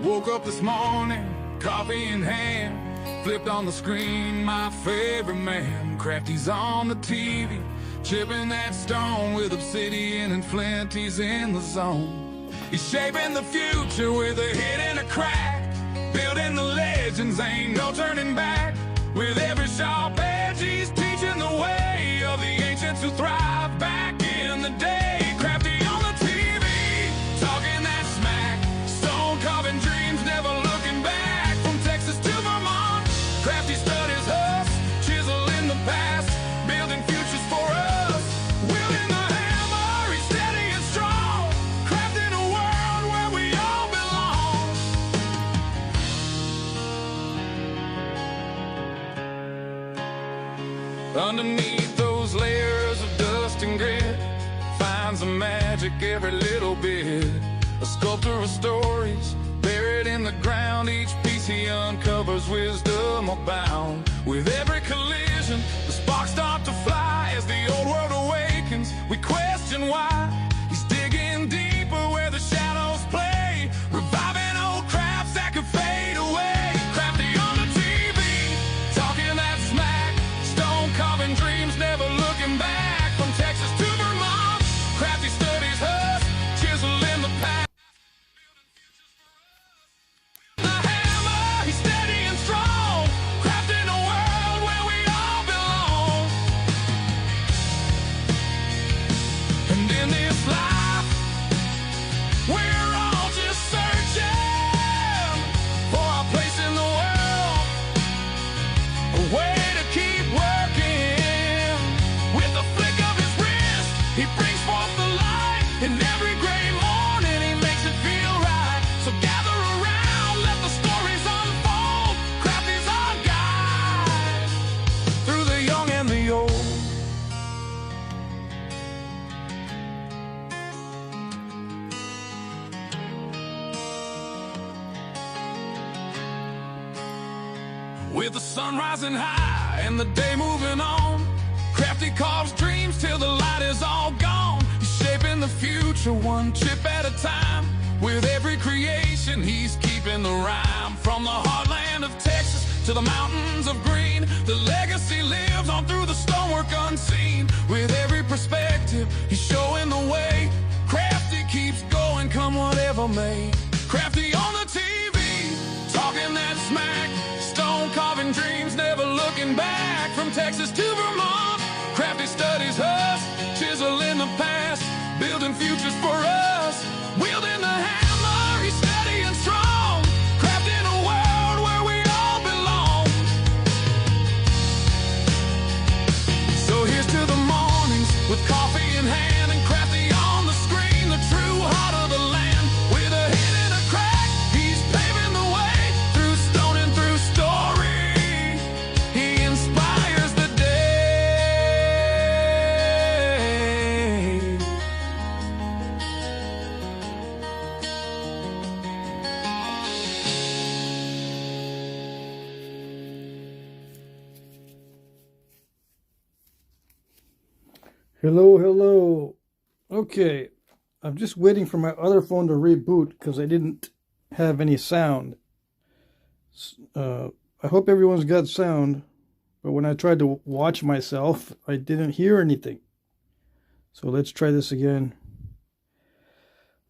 Woke up this morning, coffee in hand, flipped on the screen, my favorite man. Crafty's on the TV, chipping that stone with obsidian and flint, he's in the zone. He's shaping the future with a hit and a crack, building the legends, ain't no turning back. With every sharp edge, he's teaching the way of the ancients who thrived back in the day. Crafty on the TV, talking that smack, stone carving dreams, never looking back. From Texas to Vermont, Crafty studies us, chiseling the past, building futures for us. Wielding the hammer, he's steady and strong, crafting a world where we all belong. Underneath those layers of dust and grit, finds the magic every little bit. A sculptor of stories, buried in the ground, each piece he uncovers wisdom abound. With every collision, the sparks start to fly. As the old world awakens, we question why. He's digging deeper where the shadows play, reviving old crafts that could fade away. Crafty on the TV, talking that smack, stone carving dreams, never looking back. From Texas to Vermont, Crafty studies us, chiseling the past. The hammer, he's steady and strong, crafting a world where we all belong. And in this life, we're all just searching for our place in the world, a way to keep working. With the flick of his wrist, he brings forth the light. In every gray morning, he makes it feel right. So gather around, let the stories unfold. Crafty's our guide through the young and the old. With the sun rising high and the day moving on, Crafty carves dreams till the light is all gone. He's shaping the future one chip at a time. With every creation, he's keeping the rhyme. From the heartland of Texas to the mountains of green, the legacy lives on through the stonework unseen. With every perspective, he's showing the way. Crafty keeps going, come whatever may. Crafty on the TV, talking that smack, stone carving dreams, never looking back. From Texas to Vermont, Crafty studies us, chiseling the past, building futures for us. Wielding the hammer, he's steady and strong, crafting a world where we all belong. So here's to the mornings with coffee in hand and Crafty on the screen, the true heart of the land. With a hit and a crack, he's paving the way through stone and through story. He inspires the day. Hello, hello. Okay, I'm just waiting for my other phone to reboot because I didn't have any sound. I hope everyone's got sound, but when I tried to watch myself, I didn't hear anything. So let's try this again.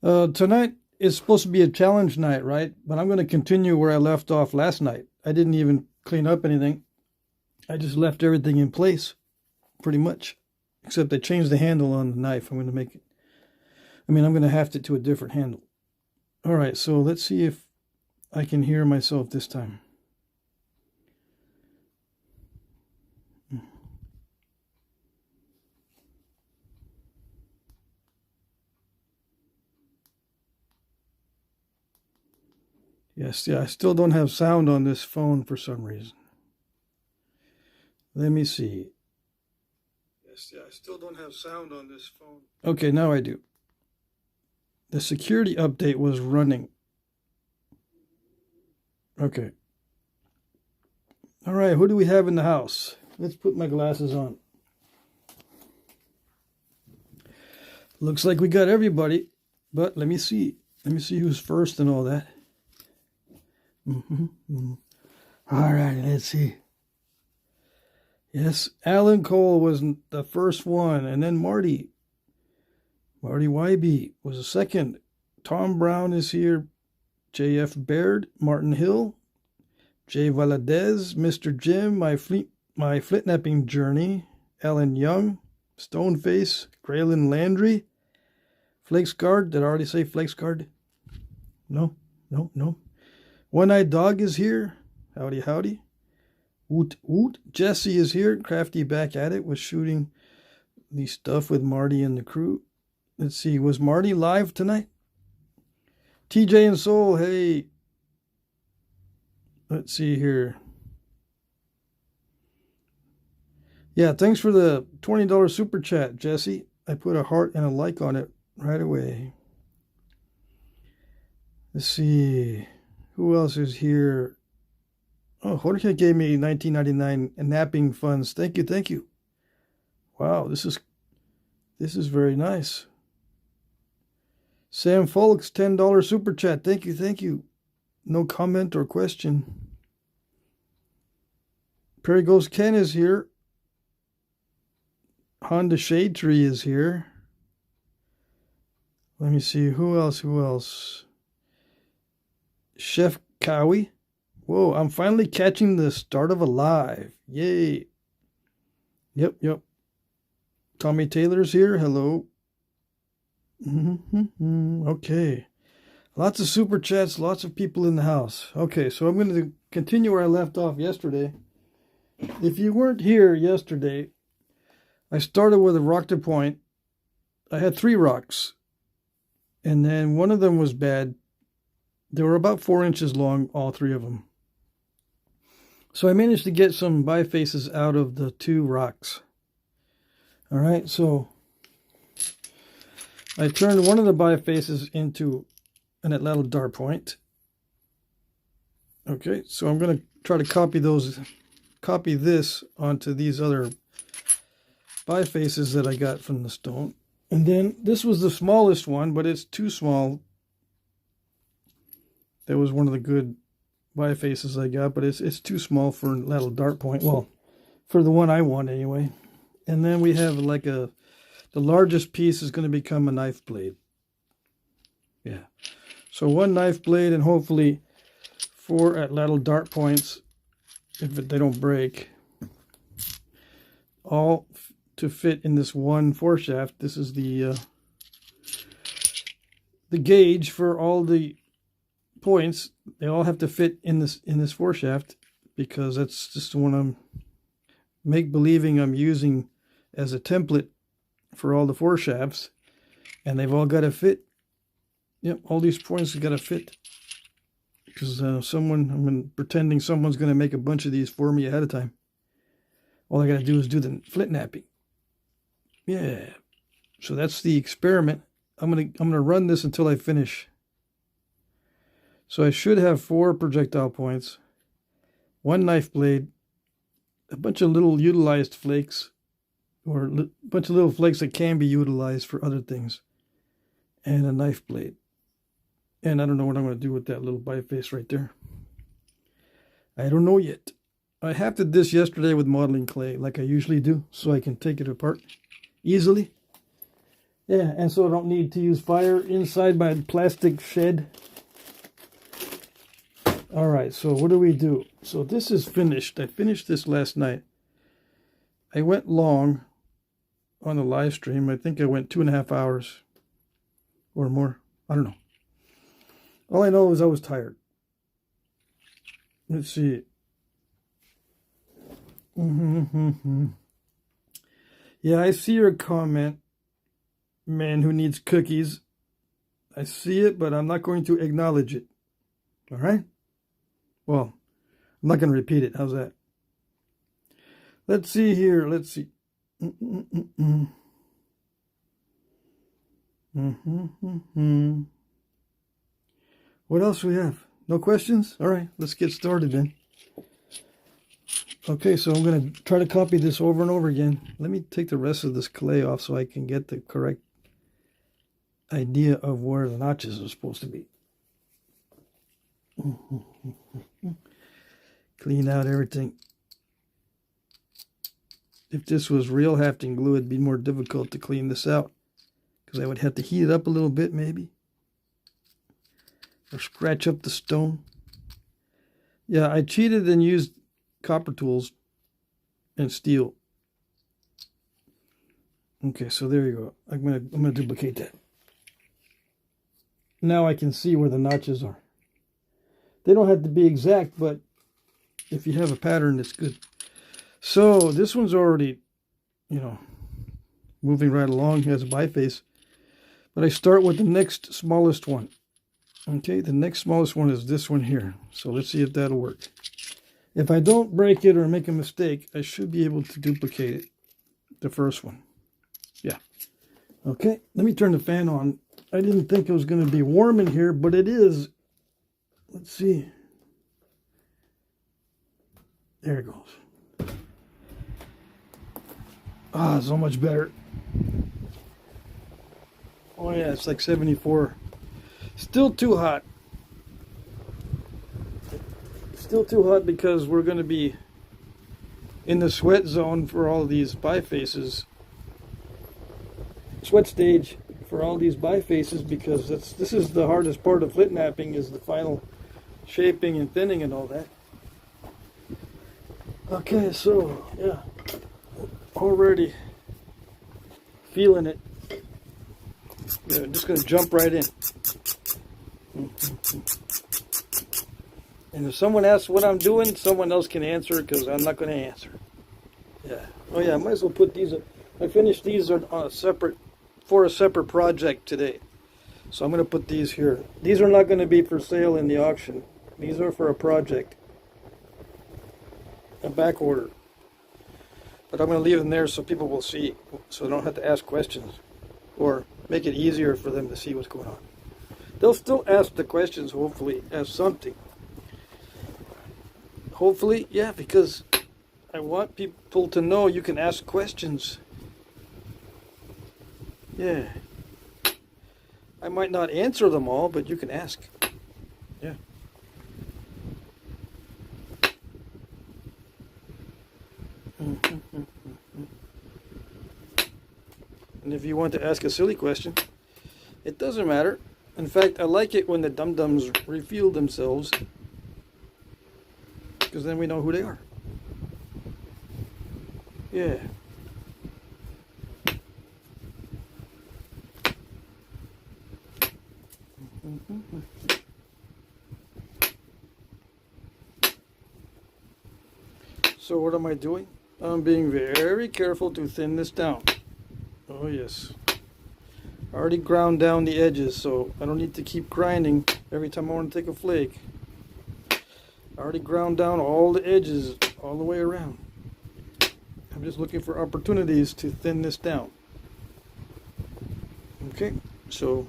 Tonight is supposed to be a challenge night, right? But I'm going to continue where I left off last night. I didn't even clean up anything. I just left everything in place, pretty much. Except I changed the handle on the knife. I'm going to make it, I'm going to haft it to a different handle. All right, so let's see if I can hear myself this time. Yes, yeah, I still don't have sound on this phone for some reason. Let me see. Yeah, I still don't have sound on this phone. Okay, now I do. The security update was running. Okay. All right, who do we have in the house? Let's put my glasses on. Looks like we got everybody, but let me see. Let me see who's first and all that. All right, let's see. Yes, Alan Cole was the first one, and then Marty Wybe was the second. Tom Brown is here. J.F. Baird, Martin Hill, Jay Valadez, Mr. Jim, my Flintknapping journey, Alan Young, Stoneface, Graylin Landry, Flakesguard. Did I already say Flakesguard? No. One-Eyed Dog is here. Howdy, howdy. Woot, woot. Jesse is here. Crafty back at it, was shooting the stuff with Marty and the crew. Let's see, was Marty live tonight? TJ and Soul, hey. Let's see here. Yeah, thanks for the $20 super chat, Jesse. I put a heart and a like on it right away. Let's see. Who else is here? Oh, Jorge gave me $19.99 Knapping funds. Thank you. Wow, this is very nice. Sam Folks, $10 super chat. Thank you. No comment or question. Prairie Ghost Ken is here. Honda Shade Tree is here. Let me see, who else? Chef Cowie. Whoa, I'm finally catching the start of a live. Yay. Yep. Tommy Taylor's here. Hello. Okay. Lots of super chats, lots of people in the house. Okay, so I'm going to continue where I left off yesterday. If you weren't here yesterday, I started with a rock to point. I had 3 rocks. And then one of them was bad. They were about 4 inches long, all 3 of them. So I managed to get some bifaces out of the 2 rocks. All right, so I turned one of the bifaces into an atlatl dart point. Okay, so I'm going to try to copy this onto these other bifaces that I got from the stone. And then this was the smallest one, but it's too small. That was one of the good bifaces I got, but it's too small for a atlatl dart point. Well, for the one I want anyway. And then we have like the largest piece is going to become a knife blade. Yeah. So 1 knife blade and hopefully 4 atlatl dart points if they don't break. All to fit in this one foreshaft. This is the gauge for all the points. They all have to fit in this foreshaft because that's just the one I'm make-believing I'm using as a template for all the foreshafts, and they've all got to fit. Yep, all these points have got to fit because I'm pretending someone's going to make a bunch of these for me ahead of time. All I got to do is do the Flintknapping. Yeah, so that's the experiment. I'm gonna run this until I finish. So I should have 4 projectile points, 1 knife blade, a bunch of little utilized flakes, or a bunch of little flakes that can be utilized for other things, and a knife blade. And I don't know what I'm going to do with that little biface right there. I don't know yet. I hafted this yesterday with modeling clay like I usually do, so I can take it apart easily. Yeah, and so I don't need to use fire inside my plastic shed. All right, so what do we do? So this is finished. I finished this last night. I went long on the live stream. I think I went 2.5 hours or more. I don't know. All I know is I was tired. Let's see. Yeah, I see your comment, man who needs cookies. I see it, but I'm not going to acknowledge it. All right? Well, I'm not going to repeat it. How's that? Let's see here. Let's see. What else do we have? No questions? All right, let's get started then. Okay, so I'm going to try to copy this over and over again. Let me take the rest of this clay off so I can get the correct idea of where the notches are supposed to be. Clean out everything. If this was real hafting glue, it'd be more difficult to clean this out, because I would have to heat it up a little bit maybe, or scratch up the stone. Yeah, I cheated and used copper tools and steel. Okay, so there you go. I'm gonna duplicate that. Now I can see where the notches are. They don't have to be exact, but if you have a pattern, it's good. So this one's already, moving right along. It has a biface. But I start with the next smallest one. Okay, the next smallest one is this one here. So let's see if that'll work. If I don't break it or make a mistake, I should be able to duplicate it, the first one. Yeah. Okay, let me turn the fan on. I didn't think it was going to be warm in here, but it is. Let's see. There it goes. Ah, so much better. Oh yeah, it's like 74. Still too hot. Still too hot because we're going to be in the sweat zone for all these bifaces. Sweat stage for all these bifaces, because this is the hardest part of Flintknapping, is the final shaping and thinning and all that. Okay, so yeah, already feeling it. Yeah, I'm just going to jump right in. And if someone asks what I'm doing, someone else can answer, because I'm not going to answer. Yeah. Oh yeah, I might as well put these. I finished these on a separate, for a separate project today. So I'm going to put these here. These are not going to be for sale in the auction. These are for a project. A back order. But I'm going to leave them there so people will see, so they don't have to ask questions, or make it easier for them to see what's going on. They'll still ask the questions, hopefully, as something. Hopefully, yeah, because I want people to know you can ask questions. Yeah. I might not answer them all, but you can ask. Yeah. And if you want to ask a silly question, it doesn't matter. In fact, I like it when the dum-dums reveal themselves, because then we know who they are. Yeah. So what am I doing? I'm being very careful to thin this down. Oh yes. I already ground down the edges, so I don't need to keep grinding every time I want to take a flake. I already ground down all the edges all the way around. I'm just looking for opportunities to thin this down. Okay, so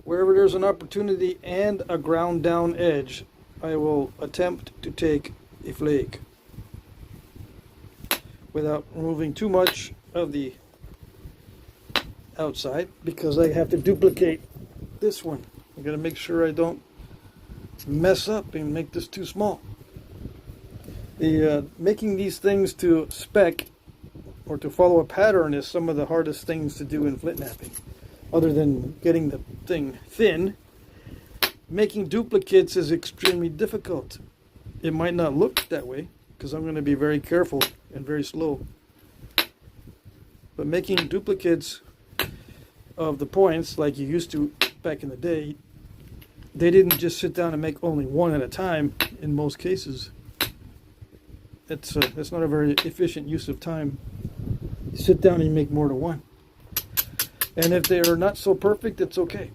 wherever there's an opportunity and a ground down edge, I will attempt to take a flake without removing too much of the outside, because I have to duplicate this one. I'm going to make sure I don't mess up and make this too small. Making these things to spec or to follow a pattern is some of the hardest things to do in Flintknapping. Other than getting the thing thin, making duplicates is extremely difficult. It might not look that way, because I'm going to be very careful and very slow. But making duplicates of the points like you used to back in the day, they didn't just sit down and make only one at a time in most cases. That's not a very efficient use of time. You sit down and you make more than one. And if they are not so perfect, it's okay.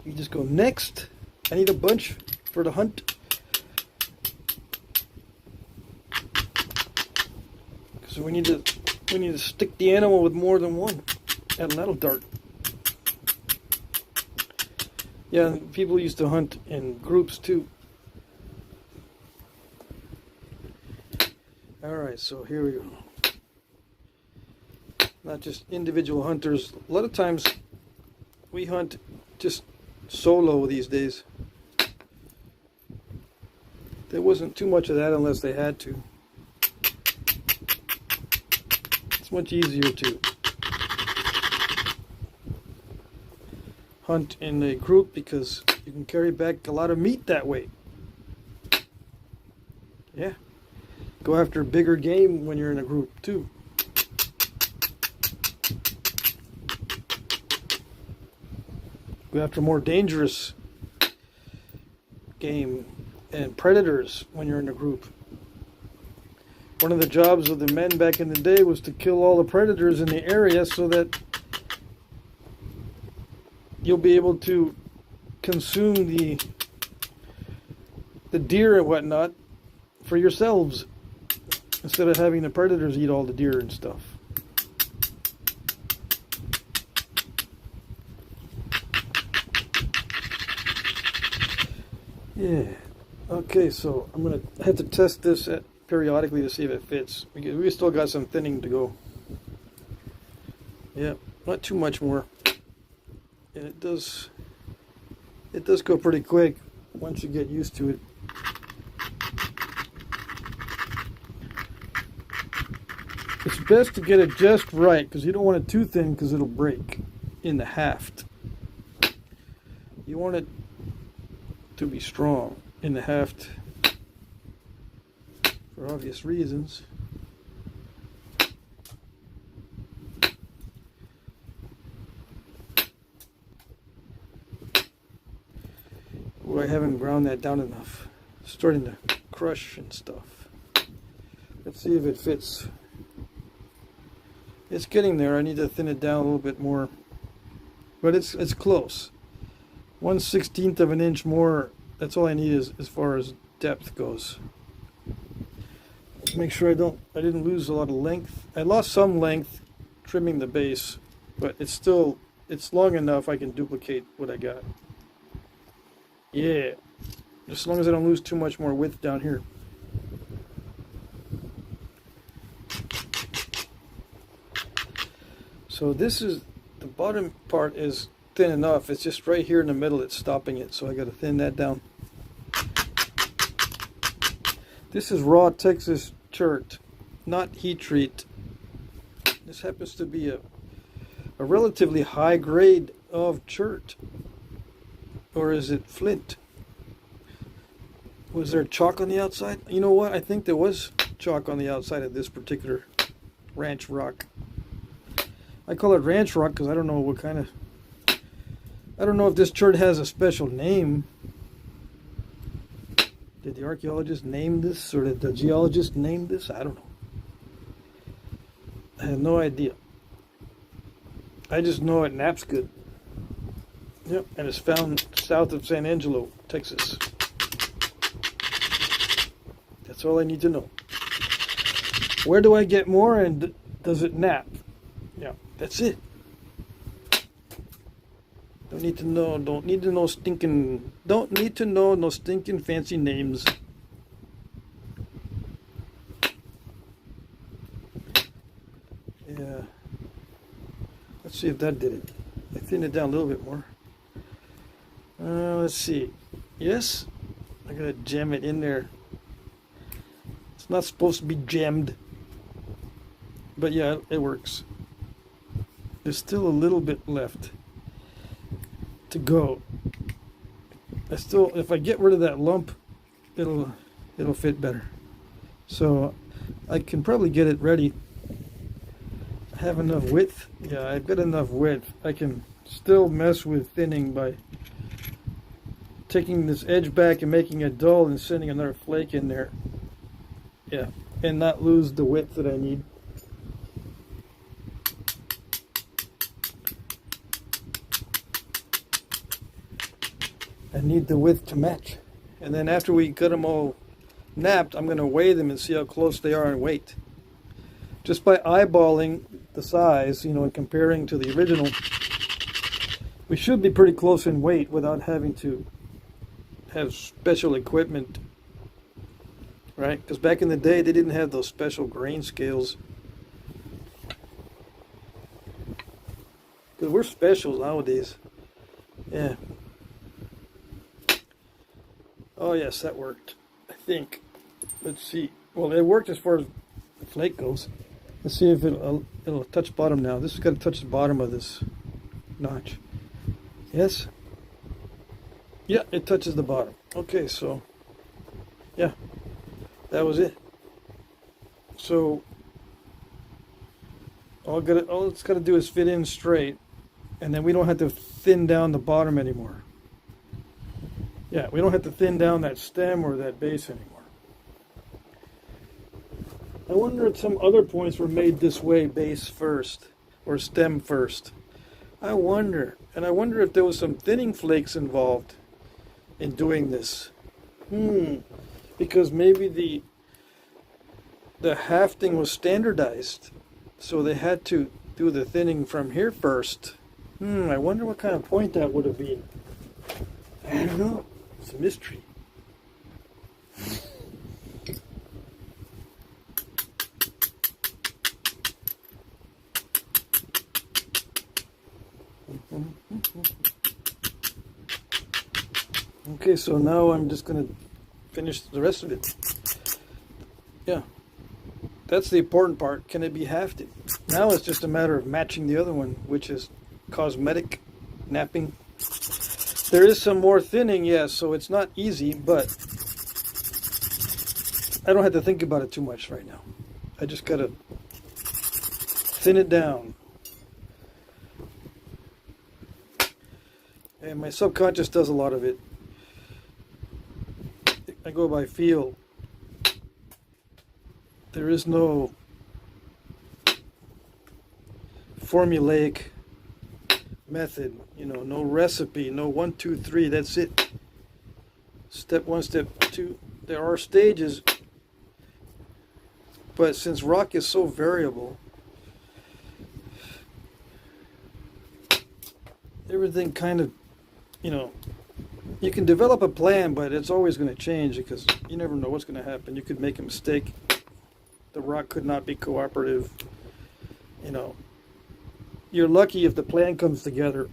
You just go, next. I need a bunch for the hunt. Because we need to stick the animal with more than one, and that'll dart. Yeah, people used to hunt in groups too. Alright, so here we go. Not just individual hunters. A lot of times we hunt just solo these days. There wasn't too much of that unless they had to. It's much easier to hunt in a group because you can carry back a lot of meat that way. Yeah. Go after bigger game when you're in a group too. Go after more dangerous game and predators when you're in a group. One of the jobs of the men back in the day was to kill all the predators in the area so that you'll be able to consume the deer and whatnot for yourselves instead of having the predators eat all the deer and stuff. Yeah. Okay, so I'm gonna have to test this periodically to see if it fits. We still got some thinning to go. Yeah, not too much more. And it does go pretty quick once you get used to it. It's best to get it just right because you don't want it too thin because it'll break in the haft. You want it to be strong in the haft for obvious reasons. Oh, I haven't ground that down enough. It's starting to crush and stuff. Let's see if it fits. It's getting there. I need to thin it down a little bit more, but it's close. 1/16 of an inch more. That's all I need as far as depth goes. Make sure I didn't lose a lot of length. I lost some length trimming the base, but it's long enough I can duplicate what I got. Yeah, as long as I don't lose too much more width down here. So this is, the bottom part is thin enough. It's just right here in the middle it's stopping it, so I got to thin that down. This is raw Texas chert, not heat treat. This happens to be a relatively high grade of chert. Or is it flint? Was there chalk on the outside? You know what? I think there was chalk on the outside of this particular ranch rock. I call it ranch rock because I don't know what kind of... I don't know if this chert has a special name. Did the archaeologist name this, or did the geologist name this? I don't know. I have no idea. I just know it naps good. Yep, and it's found south of San Angelo, Texas. That's all I need to know. Where do I get more, and does it nap? Yeah, that's it. Don't need to know no stinking fancy names. Yeah. Let's see if that did it. I thinned it down a little bit more. Let's see. Yes, I gotta jam it in there. It's not supposed to be jammed, but yeah, it works. There's still a little bit left to go. If I get rid of that lump, it'll fit better. So I can probably get it ready. I have enough width. Yeah, I've got enough width. I can still mess with thinning by taking this edge back and making it dull and sending another flake in there. Yeah, and not lose the width that I need. I need the width to match. And then after we cut them all napped, I'm going to weigh them and see how close they are in weight. Just by eyeballing the size, and comparing to the original, we should be pretty close in weight without having to have special equipment, right? Because back in the day, they didn't have those special grain scales. Because we're special nowadays. Yeah. Oh yes, that worked. I think. Let's see. Well, it worked as far as the flake goes. Let's see if it'll touch bottom now. This has got to touch the bottom of this notch. Yes. Yeah, it touches the bottom. Okay, so yeah, that was it. So all it's got to do is fit in straight, and then we don't have to thin down the bottom anymore. Yeah, we don't have to thin down that stem or that base anymore. I wonder if some other points were made this way, base first or stem first. I wonder. And I wonder if there was some thinning flakes involved in doing this. Because maybe the hafting was standardized, so they had to do the thinning from here first. I wonder what kind of point that would have been. I don't know. It's a mystery. Okay, so now I'm just going to finish the rest of it. Yeah, that's the important part. Can it be hafted? Now it's just a matter of matching the other one, which is cosmetic knapping. There is some more thinning, yes, so it's not easy, but I don't have to think about it too much right now. I just got to thin it down. And my subconscious does a lot of it. I go by feel. There is no formulaic method, no recipe, no 1, 2, 3, that's it. Step 1, step 2. There are stages, but since rock is so variable, everything kind of, you can develop a plan, but it's always going to change because you never know what's going to happen. You could make a mistake. The rock could not be cooperative. You're lucky if the plan comes together.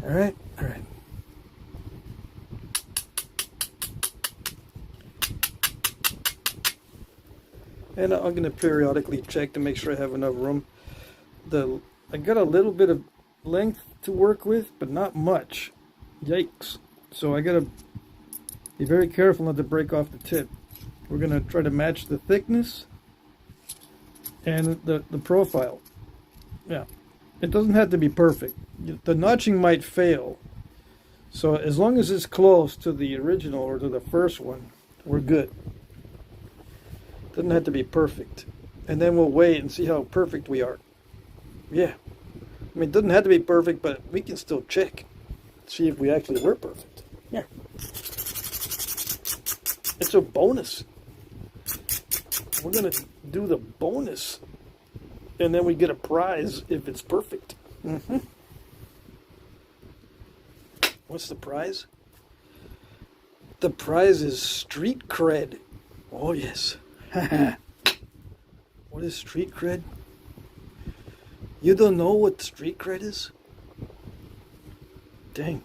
All right. And I'm going to periodically check to make sure I have enough room. I got a little bit of length to work with, but not much. Yikes. So I got to be very careful not to break off the tip. We're going to try to match the thickness and the profile. Yeah. It doesn't have to be perfect. The notching might fail. So as long as it's close to the original or to the first one, we're good. Doesn't have to be perfect. And then we'll wait and see how perfect we are. Yeah. I mean, it doesn't have to be perfect, but we can still check. See if we actually were perfect. Yeah. It's a bonus. We're going to do the bonus. And then we get a prize if it's perfect. What's the prize? The prize is street cred. Oh, yes. What is street cred? You don't know what street cred is? Dang.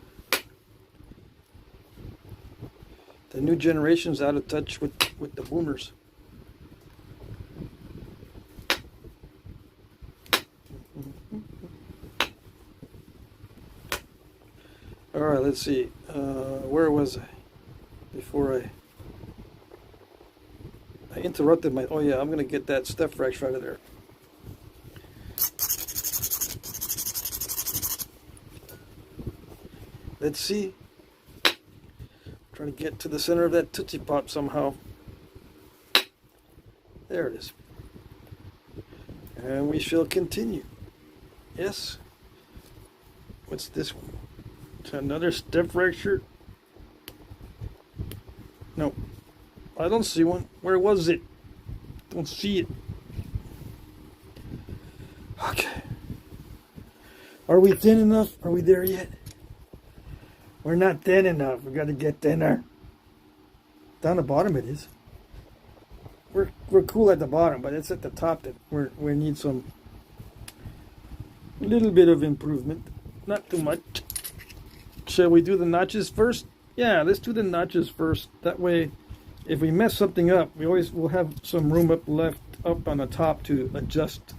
The new generation's out of touch with the boomers. All right, let's see. Where was I before I interrupted my... Oh yeah, I'm going to get that step fracture out of there. Let's see. Trying to get to the center of that Tootsie Pop somehow. There it is. And we shall continue. Yes. What's this one? Another step fracture? No. I don't see one. Where was it? Don't see it. Okay. Are we thin enough? Are we there yet? We're not thin enough. We got to get thinner. Down the bottom it is. We're cool at the bottom, but it's at the top that we need some little bit of improvement. Not too much. shall we do the notches first? Yeah, let's do the notches first. That way, if we mess something up, we'll have some room up on the top to adjust.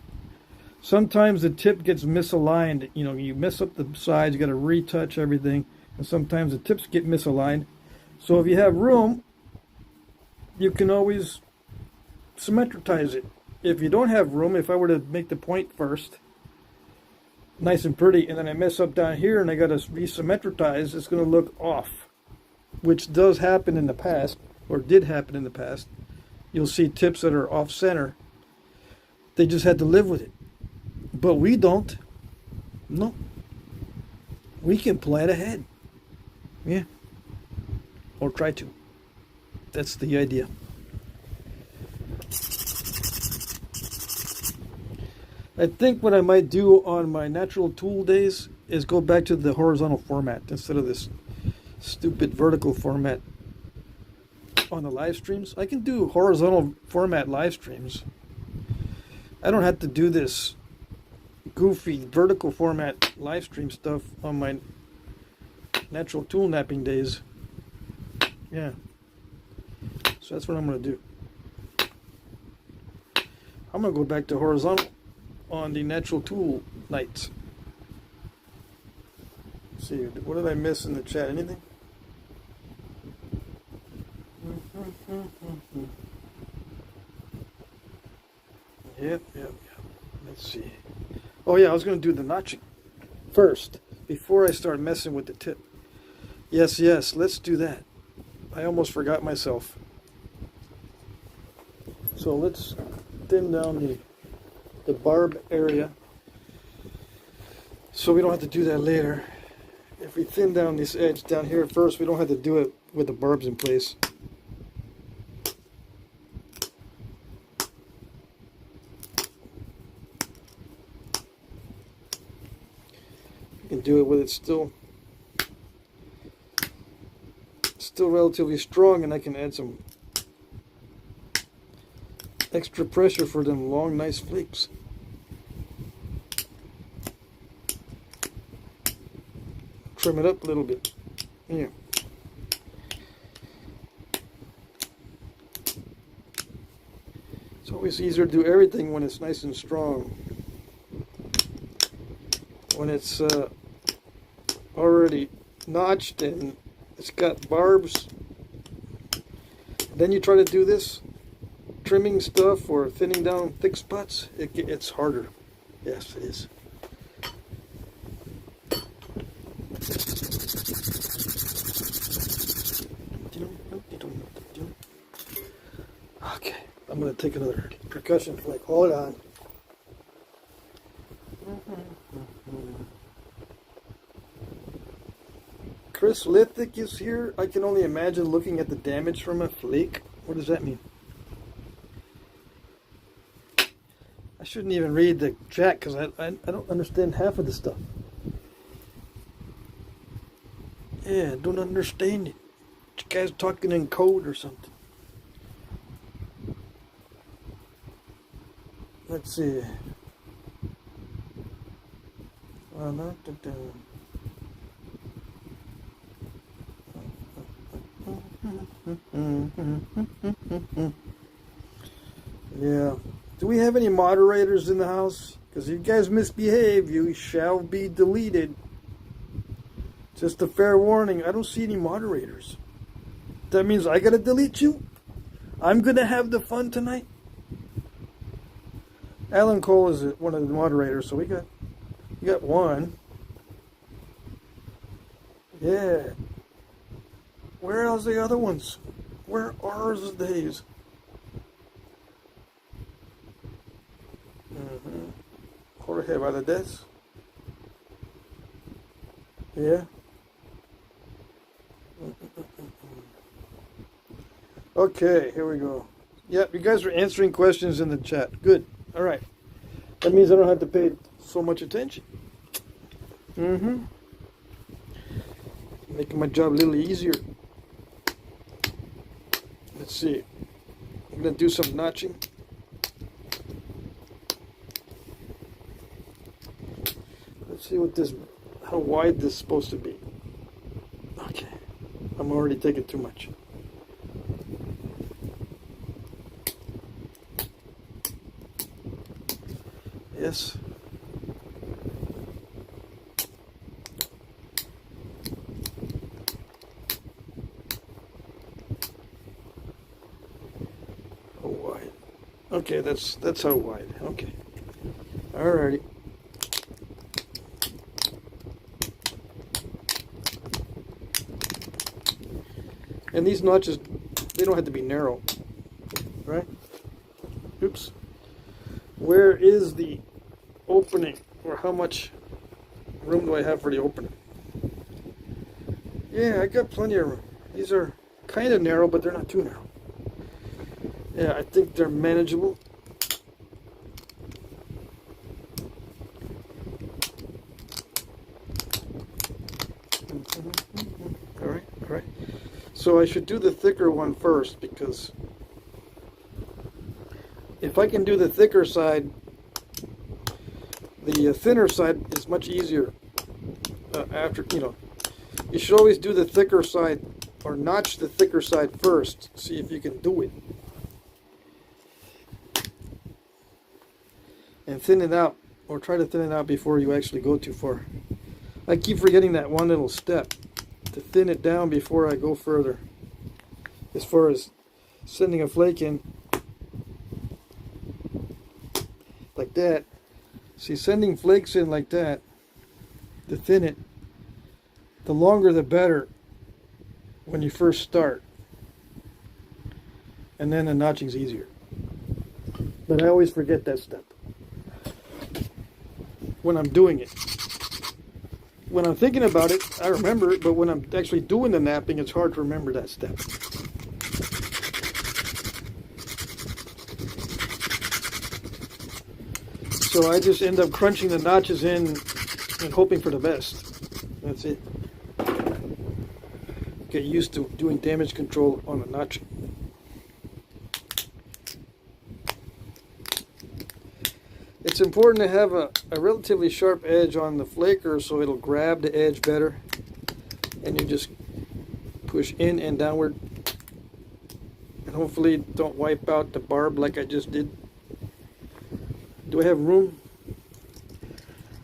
Sometimes the tip gets misaligned. You know, you mess up the sides, you got to retouch everything, and sometimes the tips get misaligned. So if you have room, you can always symmetricize it. If you don't have room, if I were to make the point first, nice and pretty, and then I mess up down here and I got to resymmetricize, it's going to look off, which does happen in the past, or did happen in the past. You'll see tips that are off center. They just had to live with it. But we don't. No. We can plan ahead. Yeah. Or try to. That's the idea. I think what I might do on my natural tool days is go back to the horizontal format instead of this stupid vertical format on the live streams. I can do horizontal format live streams. I don't have to do this goofy vertical format live stream stuff on my natural tool napping days. Yeah. So that's what I'm going to do. I'm going to go back to horizontal on the natural tool nights. Let's see, what did I miss in the chat? Anything? Yep. Let's see. Oh yeah, I was going to do the notching first before I start messing with the tip. Yes, let's do that. I almost forgot myself. So let's thin down the barb area so we don't have to do that later. If we thin down this edge down here first, we don't have to do it with the barbs in place. You can do it with it still relatively strong, and I can add some extra pressure for them long, nice flakes. Trim it up a little bit. Yeah. It's always easier to do everything when it's nice and strong. When it's already notched and it's got barbs, then you try to do this trimming stuff or thinning down thick spots, it's harder. Yes, it is. Okay, I'm going to take another percussion flake. Hold on. Chris Lithic is here. I can only imagine looking at the damage from a flake. What does that mean? I shouldn't even read the chat because I don't understand half of the stuff. Yeah, I don't understand it. You guys talking in code or something. Let's see. Yeah. Do we have any moderators in the house? Because if you guys misbehave, you shall be deleted. Just a fair warning. I don't see any moderators. That means I gotta delete you? I'm gonna have the fun tonight? Alan Cole is one of the moderators, so we got one. Yeah. Where are the other ones? Where are the days? Jorge Valadez. Yeah. Okay, here we go. Yep, you guys are answering questions in the chat. Good. All right. That means I don't have to pay so much attention. Making my job a little easier. Let's see. I'm going to do some notching. Let's see how wide this is supposed to be. I'm already taking too much. Yes. Oh, wide. Okay, that's how wide. Okay. Alrighty. And these notches, they don't have to be narrow, right? Oops. Where is the opening, or how much room do I have for the opening? Yeah, I got plenty of room. These are kind of narrow, but they're not too narrow. Yeah, I think they're manageable. All right, all right. So I should do the thicker one first, because if I can do the thicker side, the thinner side is much easier after, you know. You should always do the thicker side, or notch the thicker side first, see if you can do it. And thin it out, or try to thin it out before you actually go too far. I keep forgetting that one little step, to thin it down before I go further. As far as sending a flake in, like that. See, sending flakes in like that, to thin it, the longer the better when you first start. And then the notching's easier. But I always forget that step when I'm doing it. When I'm thinking about it, I remember it, but when I'm actually doing the knapping, it's hard to remember that step. So I just end up crunching the notches in and hoping for the best. That's it. Get used to doing damage control on a notch. It's important to have a relatively sharp edge on the flaker so it'll grab the edge better. And you just push in and downward. And hopefully don't wipe out the barb like I just did. Do I have room?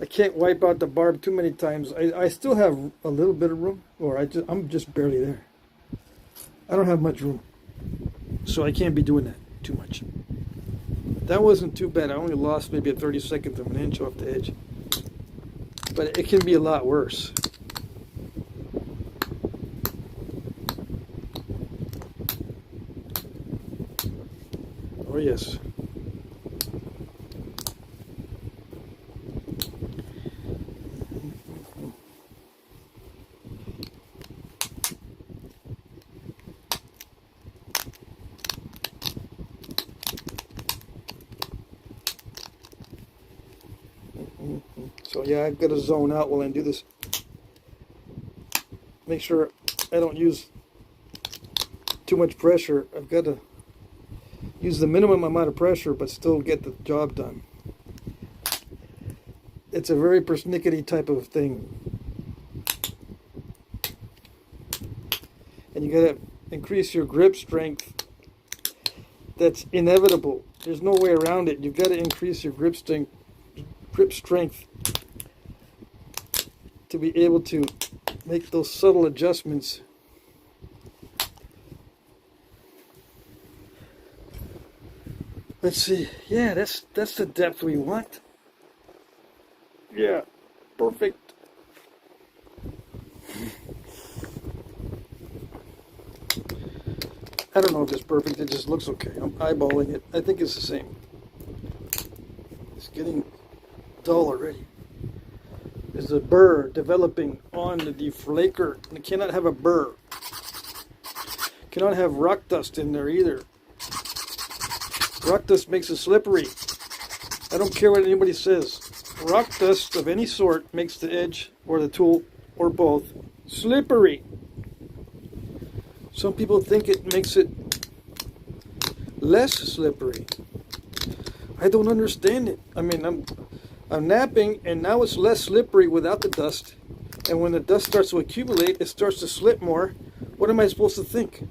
I can't wipe out the barb too many times. I still have a little bit of room, or I'm just barely there. I don't have much room, so I can't be doing that too much. That wasn't too bad. I only lost maybe a 32nd of an inch off the edge, but it can be a lot worse. Oh yes. So yeah, I've got to zone out while I do this. Make sure I don't use too much pressure. I've got to use the minimum amount of pressure, but still get the job done. It's a very persnickety type of thing. And you got to increase your grip strength. That's inevitable. There's no way around it. You've got to increase your grip strength to be able to make those subtle adjustments. Let's see. Yeah, that's the depth we want. Yeah, perfect. I don't know if it's perfect. It just looks okay. I'm eyeballing it. I think it's the same. It's getting dull already. There's a burr developing on the deflaker. You cannot have a burr. Cannot have rock dust in there either. Rock dust makes it slippery. I don't care what anybody says. Rock dust of any sort makes the edge or the tool or both slippery. Some people think it makes it less slippery. I don't understand it. I mean, I'm knapping, and now it's less slippery without the dust. And when the dust starts to accumulate, it starts to slip more. What am I supposed to think?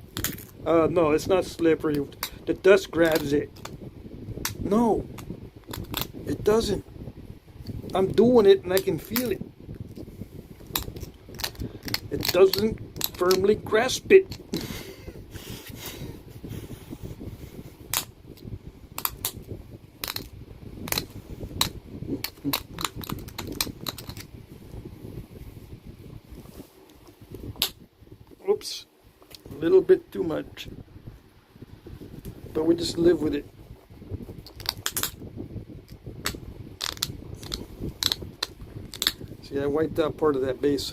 No, it's not slippery. The dust grabs it. No, it doesn't. I'm doing it and I can feel it. It doesn't firmly grasp it. Oops, a little bit too much. But we just live with it. See, I wiped out part of that base.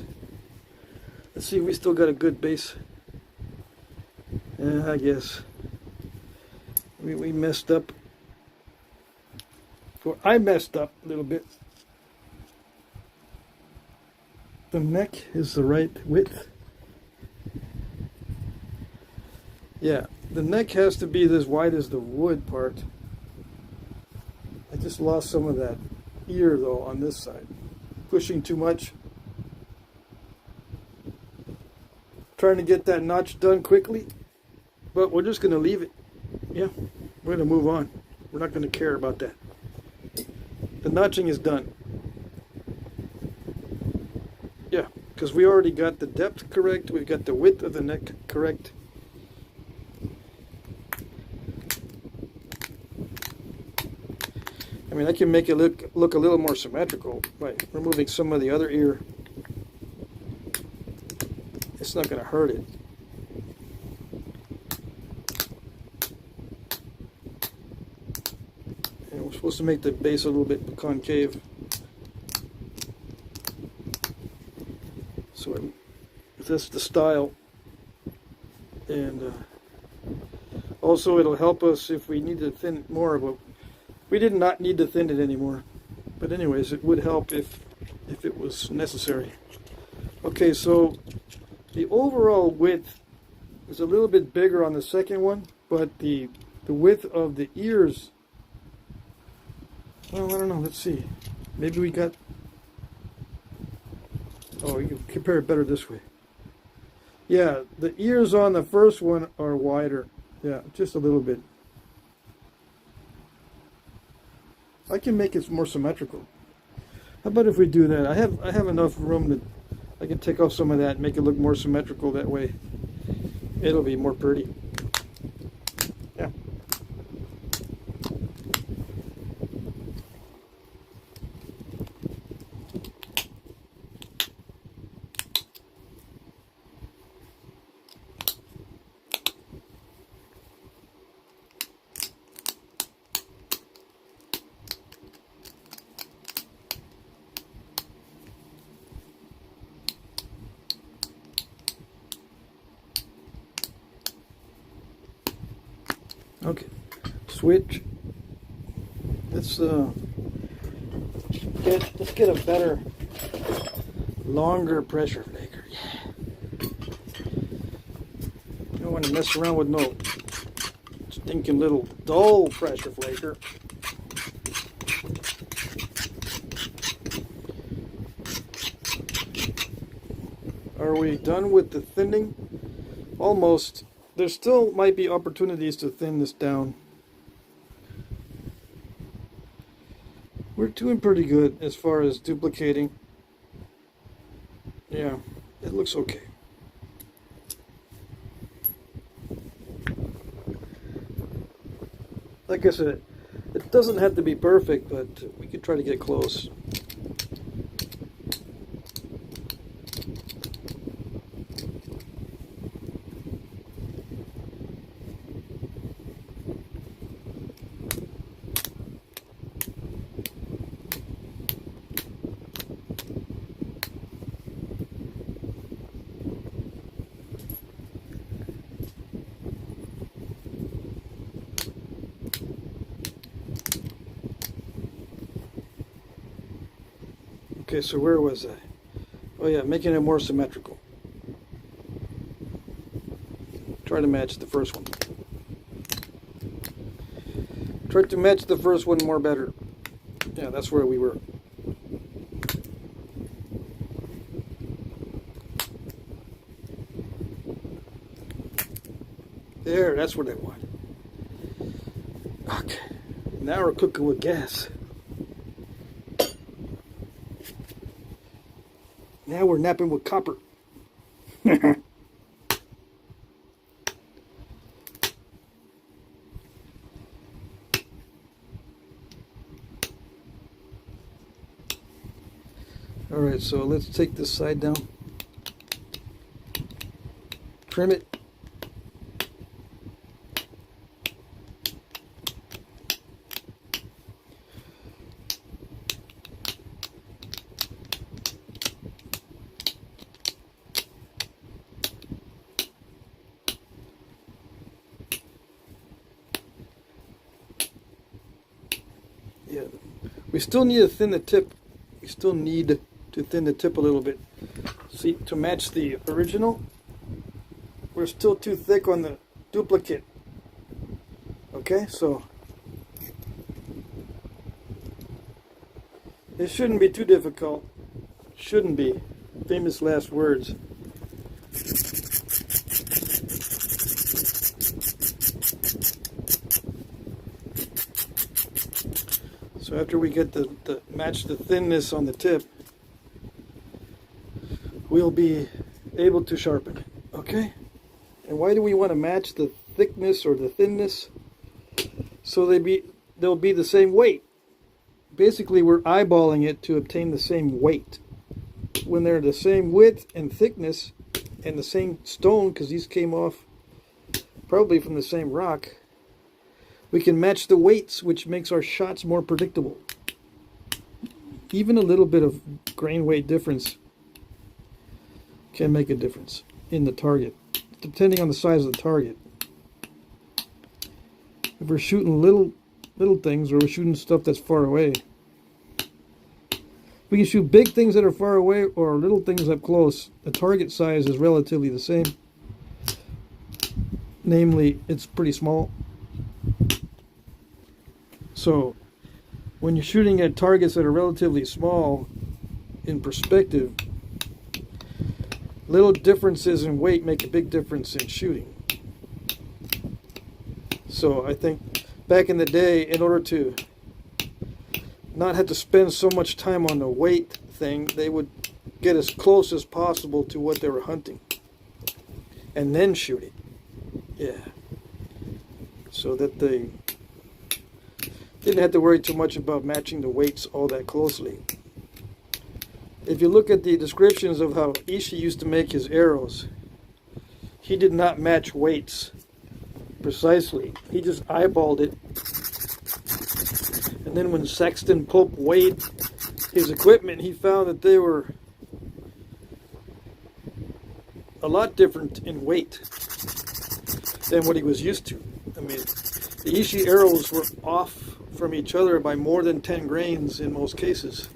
Let's see if we still got a good base. Yeah, I guess. We messed up. Or I messed up a little bit. The neck is the right width. Yeah, the neck has to be as wide as the wood part. I just lost some of that ear though on this side. Pushing too much. Trying to get that notch done quickly, but we're just going to leave it. Yeah, we're going to move on. We're not going to care about that. The notching is done. Yeah, because we already got the depth correct. We've got the width of the neck correct. I mean, I can make it look a little more symmetrical by removing some of the other ear. It's not going to hurt it. And we're supposed to make the base a little bit concave. So that's the style. And also it'll help us if we need to thin it more, but we did not need to thin it anymore. But anyways, it would help if it was necessary. Okay, so the overall width is a little bit bigger on the second one, but the width of the ears, well, I don't know, let's see. Maybe we got, oh, you can compare it better this way. Yeah, the ears on the first one are wider. Yeah, just a little bit. I can make it more symmetrical. How about if we do that? I have enough room that I can take off some of that and make it look more symmetrical that way. It'll be more pretty. Yeah. Okay, switch. Let's get a better, longer pressure flaker. Yeah. You don't want to mess around with no stinking little dull pressure flaker. Are we done with the thinning? Almost. There still might be opportunities to thin this down. We're doing pretty good as far as duplicating. Yeah, it looks okay. Like I said, it doesn't have to be perfect, but we could try to get close. Okay, so where was I? Oh yeah, making it more symmetrical. Try to match the first one. Try to match the first one more better. Yeah, that's where we were. There, that's what I want. Okay, now we're cooking with gas. Now we're napping with copper. Alright, so let's take this side down. Trim it. Yeah, we still need to thin the tip. We still need to thin the tip a little bit. See, to match the original, we're still too thick on the duplicate. Okay, so it shouldn't be too difficult. Shouldn't be. Famous last words. So after we get the match the thinness on the tip, we'll be able to sharpen it. Okay? And why do we want to match the thickness or the thinness? So they'll be the same weight. Basically, we're eyeballing it to obtain the same weight. When they're the same width and thickness and the same stone, because these came off probably from the same rock, we can match the weights, which makes our shots more predictable. Even a little bit of grain weight difference can make a difference in the target, depending on the size of the target. If we're shooting little things, or we're shooting stuff that's far away, we can shoot big things that are far away or little things up close. The target size is relatively the same. Namely, it's pretty small. So when you're shooting at targets that are relatively small in perspective, little differences in weight make a big difference in shooting. So I think back in the day, in order to not have to spend so much time on the weight thing, they would get as close as possible to what they were hunting and then shoot it. Yeah. So that they didn't have to worry too much about matching the weights all that closely. If you look at the descriptions of how Ishii used to make his arrows, he did not match weights precisely. He just eyeballed it. And then when Sexton Pope weighed his equipment, he found that they were a lot different in weight than what he was used to. I mean, the Ishii arrows were off from each other by more than 10 grains in most cases,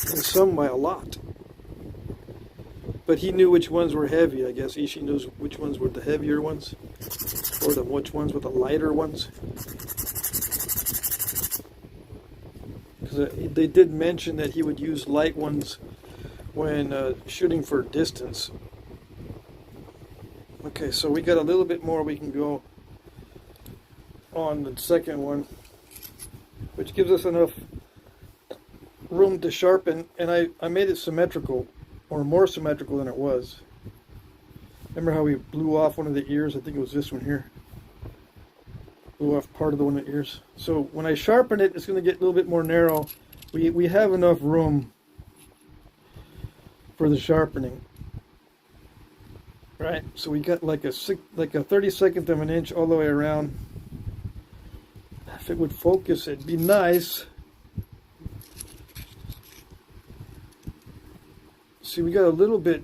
and some by a lot. But he knew which ones were heavy. I guess Ishii knows which ones were the heavier ones, or which ones were the lighter ones. Because they did mention that he would use light ones when shooting for distance. Okay, so we got a little bit more we can go on the second one, which gives us enough room to sharpen, and I made it symmetrical, or more symmetrical than it was. Remember how we blew off one of the ears? I think it was this one here. Blew off part of the one of the ears. So when I sharpen it, it's going to get a little bit more narrow. We have enough room for the sharpening. Right? So we got like a 32nd of an inch all the way around. If it would focus, it'd be nice. See, we got a little bit,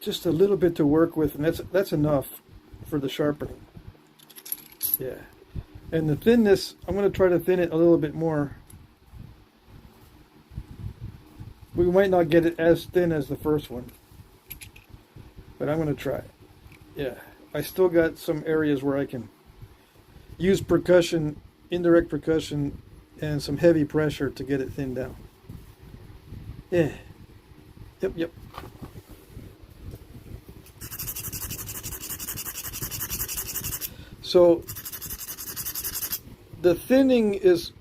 just a little bit to work with, and that's enough for the sharpening. Yeah. And the thinness, I'm going to try to thin it a little bit more. We might not get it as thin as the first one, but I'm going to try. Yeah. I still got some areas where I can use percussion, indirect percussion, and some heavy pressure to get it thinned down. Yeah. Yep. So the thinning is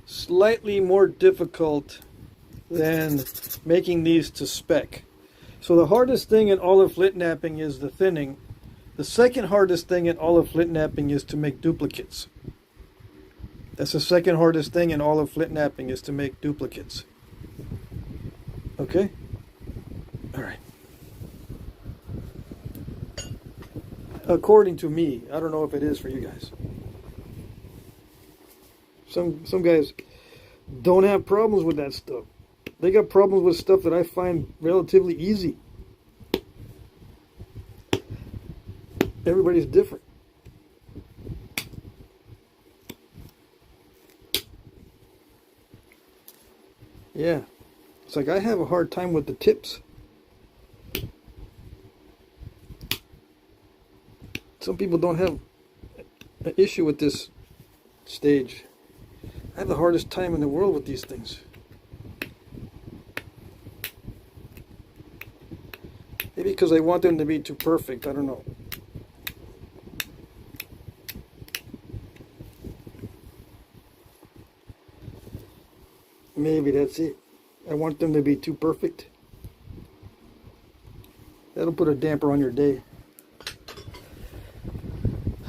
slightly more difficult than making these to spec. So the hardest thing in all of Flintknapping is the thinning. The second hardest thing in all of Flintknapping is to make duplicates. That's the second hardest thing in all of Flintknapping is to make duplicates. Okay? All right. According to me, I don't know if it is for you guys. Some guys don't have problems with that stuff. They got problems with stuff that I find relatively easy. Everybody's different. Yeah. It's like I have a hard time with the tips. Some people don't have an issue with this stage. I have the hardest time in the world with these things. Maybe because I want them to be too perfect. I don't know. Maybe that's it. I want them to be too perfect. That'll put a damper on your day.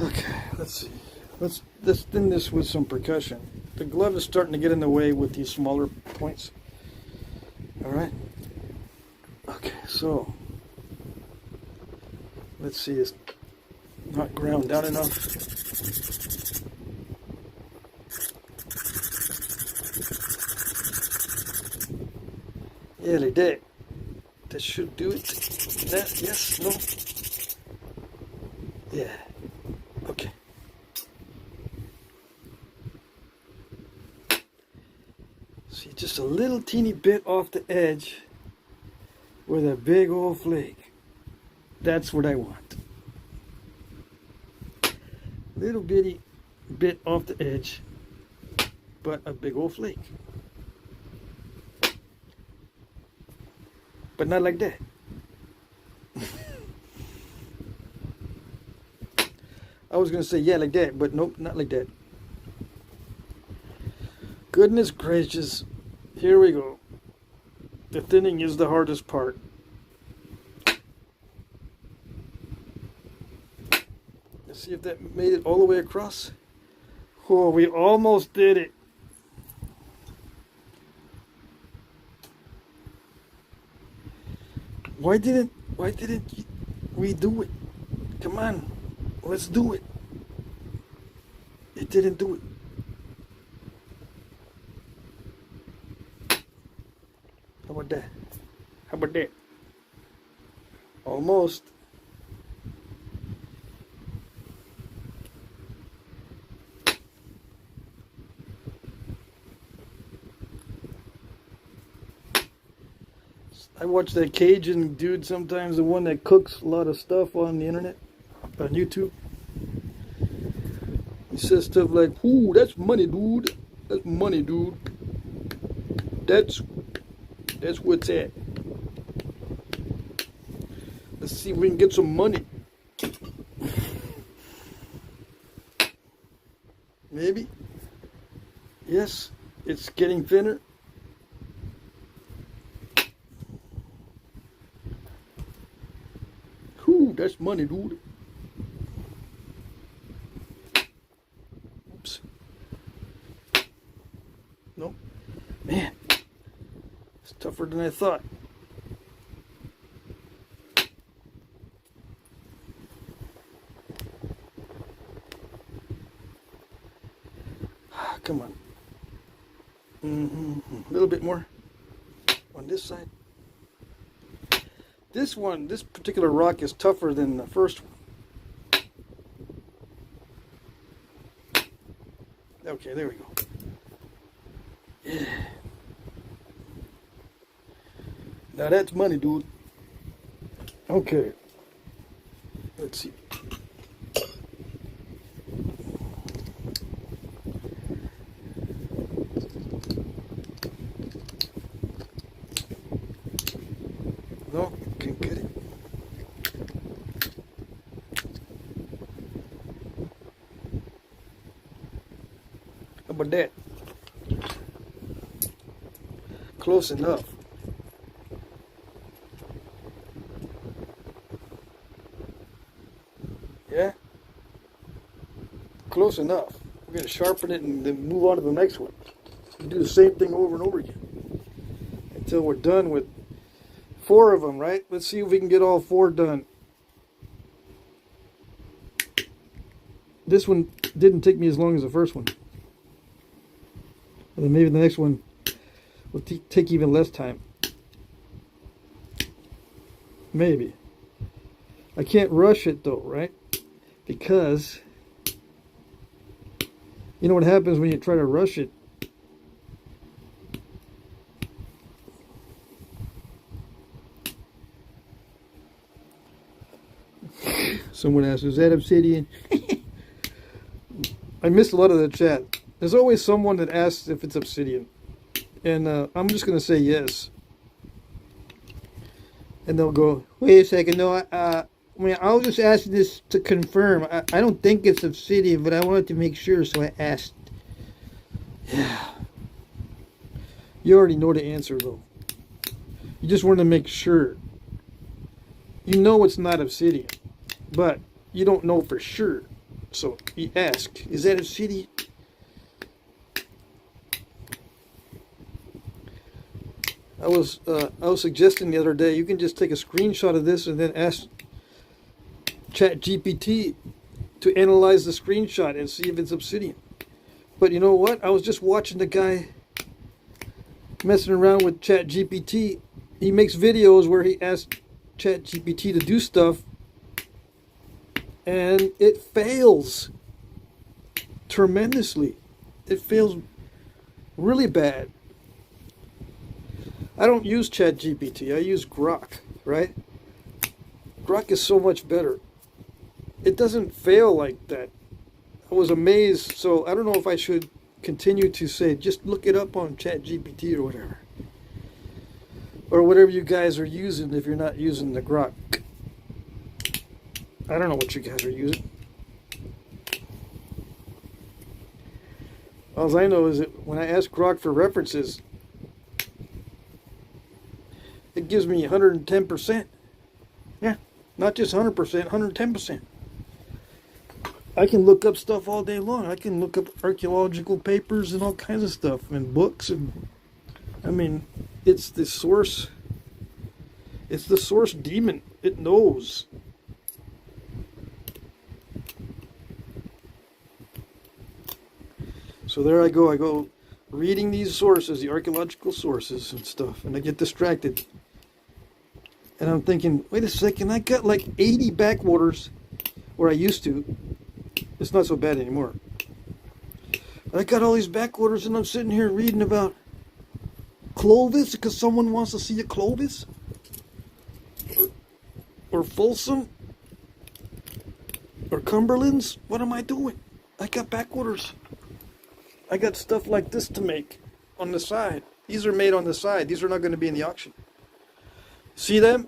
Okay, let's see. Let's thin this with some percussion. The glove is starting to get in the way with these smaller points. All right. Okay, so let's see. It's not ground down enough. Yeah, like that. That should do it. That, yes, no. Yeah. Okay. See, just a little teeny bit off the edge with a big old flake. That's what I want. Little bitty bit off the edge, but a big old flake. But not like that. I was going to say, yeah, like that, but nope, not like that. Goodness gracious. Here we go. The thinning is the hardest part. Let's see if that made it all the way across. Oh, we almost did it. Why didn't we do it? Come on, let's do it. It didn't do it. How about that? How about that? Almost. I watch that Cajun dude sometimes, the one that cooks a lot of stuff on the internet, on YouTube. He says stuff like, "Ooh, that's money, dude. That's money, dude. That's what's at. Let's see if we can get some money." Maybe. Yes, it's getting thinner. Ooh, that's money, dude. Oops. Nope. Man, it's tougher than I thought. Come on. A little bit more on this side. This particular rock is tougher than the first one. Okay, there we go. Yeah. Now that's money, dude. Okay. Let's see. No, can't get it. about that? Close enough. Yeah? Close enough. We're going to sharpen it and then move on to the next one. We do the same thing over and over again until we're done with 4 of them, right? Let's see if we can get all 4 done. This one didn't take me as long as the first one. And then maybe the next one will take even less time. Maybe. I can't rush it though, right? Because you know what happens when you try to rush it? Someone asked, is that obsidian? I missed a lot of the chat. There's always someone that asks if it's obsidian. And I'm just going to say yes. And they'll go, wait a second, no, I was just asking this to confirm. I don't think it's obsidian, but I wanted to make sure, so I asked. Yeah. You already know the answer, though. You just want to make sure. You know it's not obsidian, but you don't know for sure. So you ask, is that obsidian? I was suggesting the other day, you can just take a screenshot of this and then ask ChatGPT to analyze the screenshot and see if it's obsidian. But you know what? I was just watching the guy messing around with ChatGPT. He makes videos where he asks ChatGPT to do stuff, and it fails tremendously. It fails really bad. I don't use ChatGPT. I use Grok, right? Grok is so much better. It doesn't fail like that. I was amazed. So I don't know if I should continue to say, just look it up on ChatGPT or whatever. Or whatever you guys are using if you're not using the Grok. I don't know what you guys are using. All I know is that when I ask Grok for references, it gives me 110%. Yeah, not just 100%, 110%. I can look up stuff all day long. I can look up archaeological papers and all kinds of stuff and books. And I mean, it's the source. It's the source demon. It knows. So there I go reading these sources, the archaeological sources and stuff, and I get distracted. And I'm thinking, wait a second, I got like 80 backwaters where I used to. It's not so bad anymore. But I got all these backwaters and I'm sitting here reading about Clovis because someone wants to see a Clovis. Or Folsom. Or Cumberlands. What am I doing? I got backwaters. I got stuff like this to make on the side. These are made on the side. These are not going to be in the auction. See them?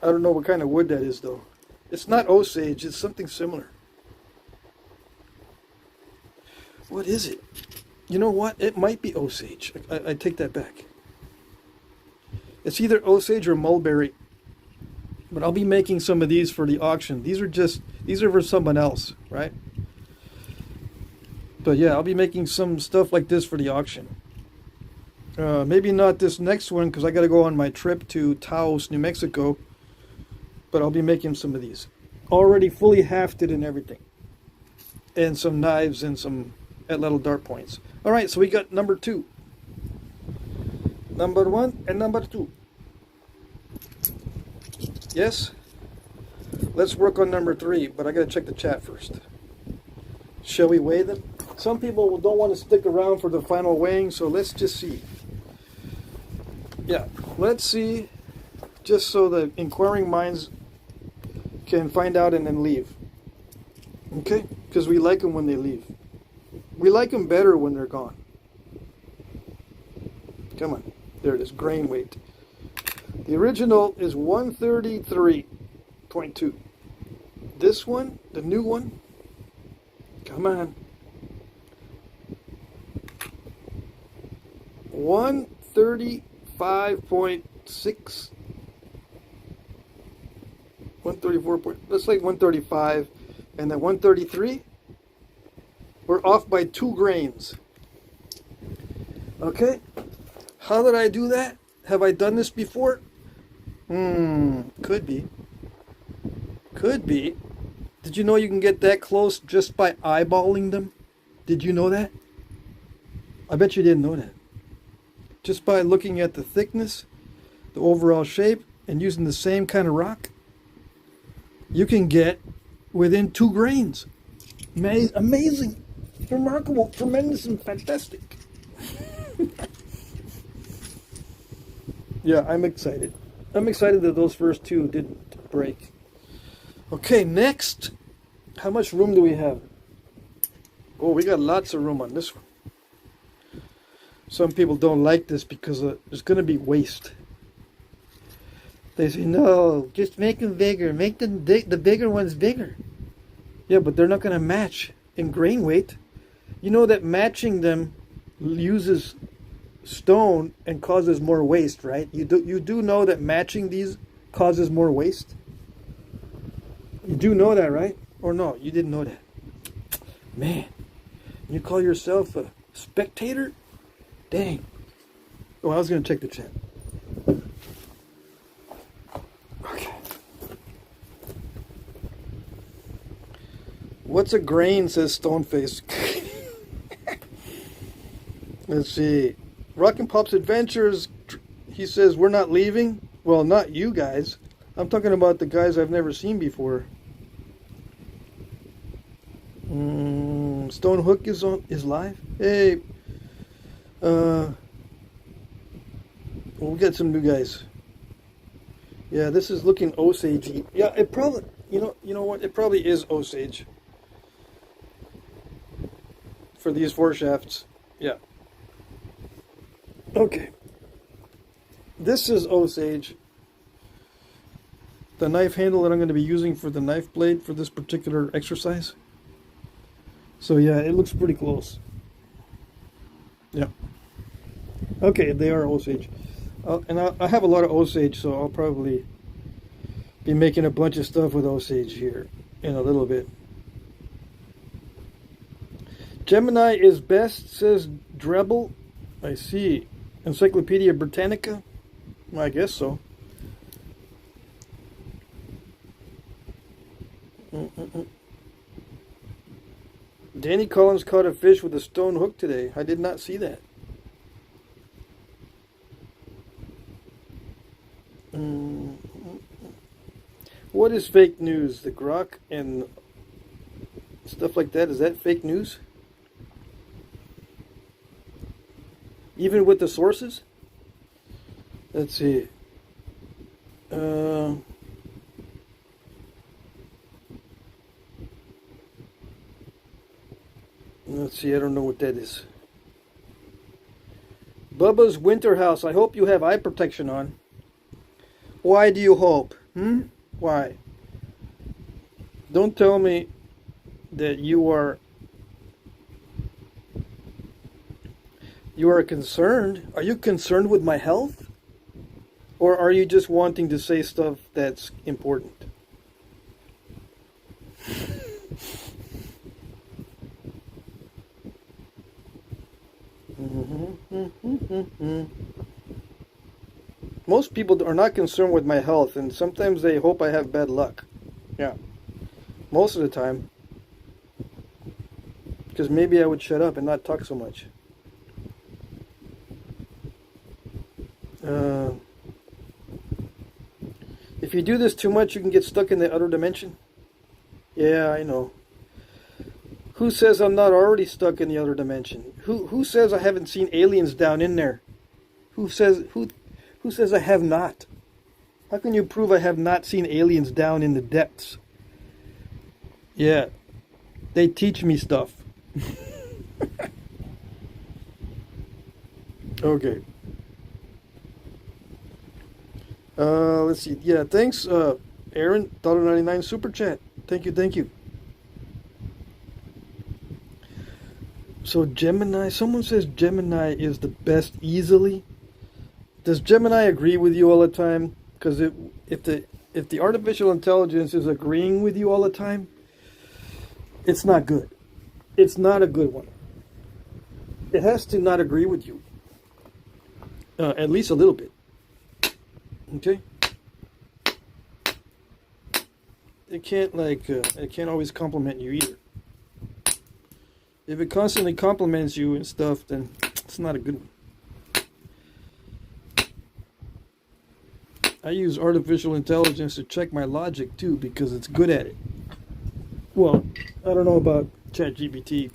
I don't know what kind of wood that is though. It's not Osage, it's something similar. What is it? You know what? It might be Osage. I take that back. It's either Osage or mulberry. But I'll be making some of these for the auction. These are for someone else, right? But yeah, I'll be making some stuff like this for the auction. Maybe not this next one because I got to go on my trip to Taos, New Mexico. But I'll be making some of these. Already fully hafted and everything. And some knives and some little dart points. Alright, so we got number 2. Number 1 and number 2. Yes? Let's work on number 3, but I got to check the chat first. Shall we weigh them? Some people don't want to stick around for the final weighing, so let's just see. Yeah, let's see, just so the inquiring minds can find out and then leave. Okay? Because we like them when they leave. We like them better when they're gone. Come on. There it is, grain weight. The original is 133.2. This one, the new one, come on, 135.6. 134 point, let's like 135, and then 133. We're off by 2 grains. Okay, how did I do that? Have I done this before? Could be. Could be. Did you know you can get that close just by eyeballing them? Did you know that? I bet you didn't know that. Just by looking at the thickness, the overall shape, and using the same kind of rock, you can get within 2 grains. Amazing, remarkable, tremendous, and fantastic. Yeah, I'm excited. I'm excited that those first 2 didn't break. Okay, next. How much room do we have? Oh, we got lots of room on this one. Some people don't like this because there's going to be waste. They say, no, just make them bigger. Make the bigger ones bigger. Yeah, but they're not going to match in grain weight. You know that matching them uses stone and causes more waste, right? You do know that matching these causes more waste? You do know that, right? Or no, you didn't know that. Man, you call yourself a spectator? Dang. Oh, I was going to check the chat. Okay. What's a grain, says Stoneface. Let's see. Rockin' Pop's Adventures, he says, we're not leaving. Well, not you guys. I'm talking about the guys I've never seen before. Stone Hook is live. Hey, well, we got some new guys. Yeah, this is looking Osage-y. Yeah, it probably, you know what? It probably is Osage for these 4 shafts. Yeah. Okay. This is Osage. The knife handle that I'm going to be using for the knife blade for this particular exercise. So yeah, it looks pretty close. Yeah. Okay, they are Osage. And I have a lot of Osage, so I'll probably be making a bunch of stuff with Osage here in a little bit. Gemini is best, says Drebel. I see. Encyclopedia Britannica? I guess so. Danny Collins caught a fish with a stone hook today. I did not see that. What is fake news? The grok and stuff like that, is that fake news? Even with the sources? Let's see. Let's see, I don't know what that is. Bubba's Winter House. I hope you have eye protection on. Why do you hope? Why? Don't tell me that you are concerned. Are you concerned with my health? Or are you just wanting to say stuff that's important? Most people are not concerned with my health, and sometimes they hope I have bad luck. Yeah. Most of the time. Because maybe I would shut up and not talk so much. If you do this too much, you can get stuck in the other dimension. Yeah, I know. Who says I'm not already stuck in the other dimension? Who says I haven't seen aliens down in there? Who says I have not? How can you prove I have not seen aliens down in the depths? Yeah. They teach me stuff. Okay. Let's see. Yeah, thanks, Aaron. $1.99 super chat. Thank you. So Gemini, someone says Gemini is the best easily. Does Gemini agree with you all the time? Because if the artificial intelligence is agreeing with you all the time, it's not good. It's not a good one. It has to not agree with you. At least a little bit. Okay? It can't always compliment you either. If it constantly compliments you and stuff, then it's not a good one. I use artificial intelligence to check my logic too because it's good at it. Well, I don't know about ChatGPT.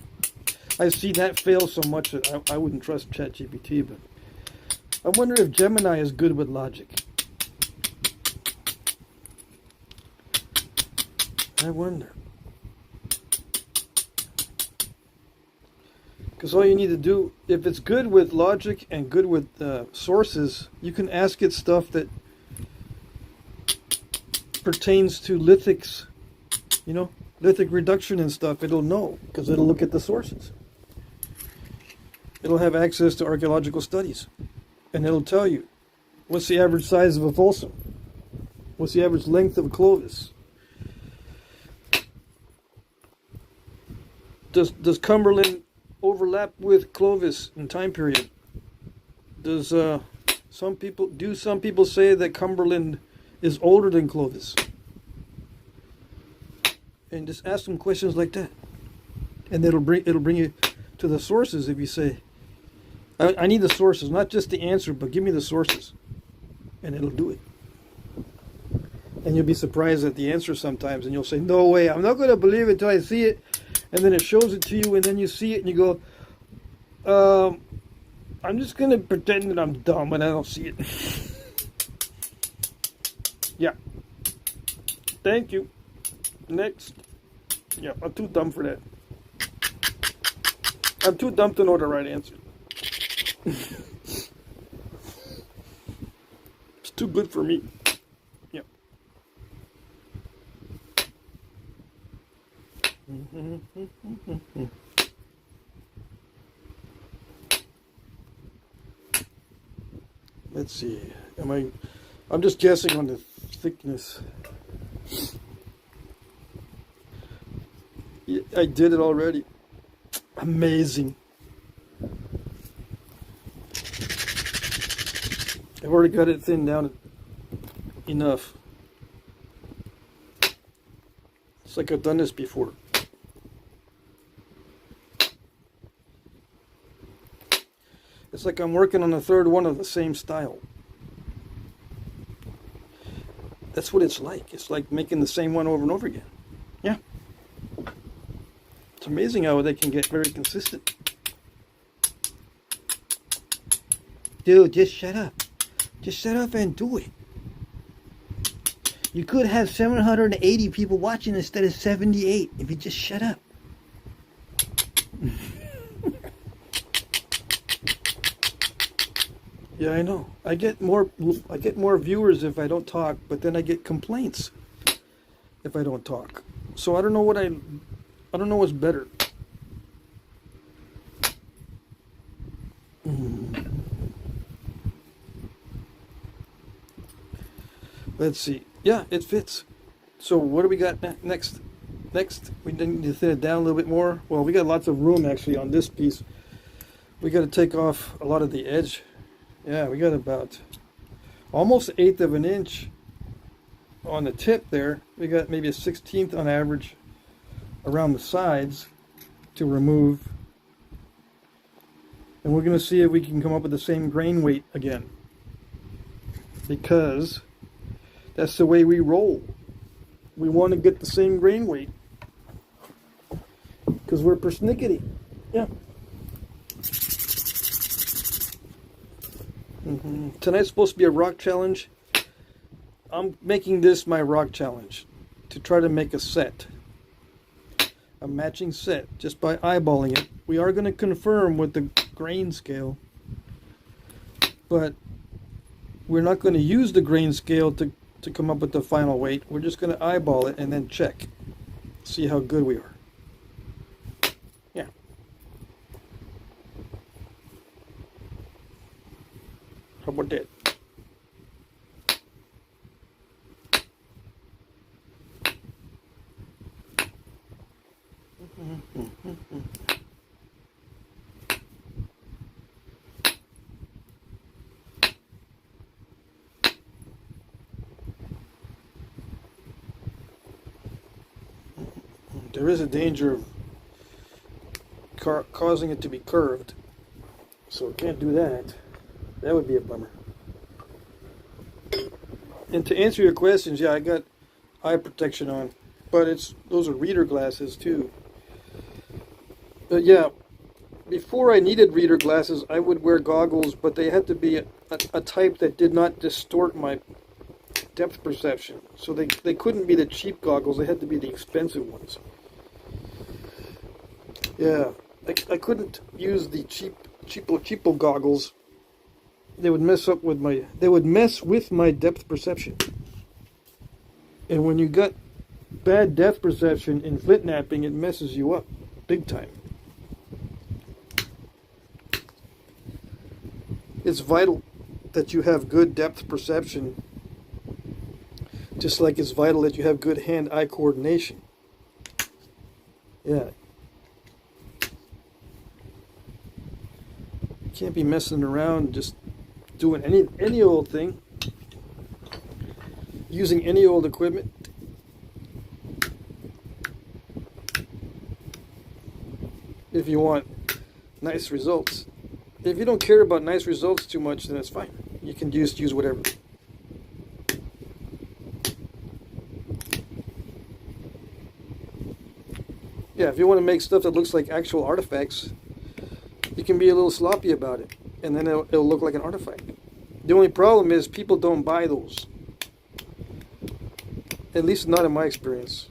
I've seen that fail so much that I wouldn't trust ChatGPT, but I wonder if Gemini is good with logic. I wonder. Because all you need to do, if it's good with logic and good with sources, you can ask it stuff that pertains to lithics, lithic reduction and stuff. It'll know because it'll look at the sources. It'll have access to archaeological studies, and it'll tell you what's the average size of a Folsom, what's the average length of a Clovis. Does Cumberland overlap with Clovis in time period? Does some people say that Cumberland is older than Clovis? And just ask them questions like that, and it'll bring you to the sources. If you say, I need the sources, not just the answer, but give me the sources, and it'll do it. And you'll be surprised at the answer sometimes, and you'll say, no way, I'm not going to believe it until I see it. And then it shows it to you, and then you see it, and you go, I'm just going to pretend that I'm dumb when I don't see it. Yeah. Thank you. Next. Yeah, I'm too dumb for that. I'm too dumb to know the right answer. It's too good for me. Yeah. Let's see. I'm just guessing on the thickness. Yeah, I did it already. Amazing. I've already got it thinned down enough. It's like I've done this before. It's like I'm working on the third one of the same style. That's what it's like. It's like making the same one over and over again. Yeah. It's amazing how they can get very consistent. Dude, just shut up. Just shut up and do it. You could have 780 people watching instead of 78 if you just shut up. Yeah, I know. I get more viewers if I don't talk, but then I get complaints if I don't talk. So I don't know what's better. Let's see. Yeah, it fits. So what do we got next? Next, we need to thin it down a little bit more. Well, we got lots of room actually on this piece. We got to take off a lot of the edge. Yeah, we got about almost 1/8 of an inch on the tip there. We got maybe a 1/16 on average around the sides to remove. And we're going to see if we can come up with the same grain weight again. Because that's the way we roll. We want to get the same grain weight. Because we're persnickety. Yeah. Tonight's supposed to be a rock challenge. I'm making this my rock challenge to try to make a set, a matching set, just by eyeballing it. We are going to confirm with the grain scale, but we're not going to use the grain scale to come up with the final weight. We're just going to eyeball it and then check, see how good we are. Yeah. How about that? There is a danger of causing it to be curved, so we can't do that. That would be a bummer. And to answer your questions, yeah, I got eye protection on, but those are reader glasses too. But yeah, before I needed reader glasses, I would wear goggles, but they had to be a type that did not distort my depth perception. So they couldn't be the cheap goggles, they had to be the expensive ones. Yeah, I couldn't use the cheapo goggles. They would mess with my depth perception. And when you got bad depth perception in Flintknapping, it messes you up big time. It's vital that you have good depth perception, just like it's vital that you have good hand-eye coordination. Yeah. You can't be messing around just doing any old thing, using any old equipment. If you want nice results. If you don't care about nice results too much, then it's fine. You can just use whatever. Yeah, if you want to make stuff that looks like actual artifacts, you can be a little sloppy about it, and then it'll look like an artifact. The only problem is people don't buy those. At least not in my experience.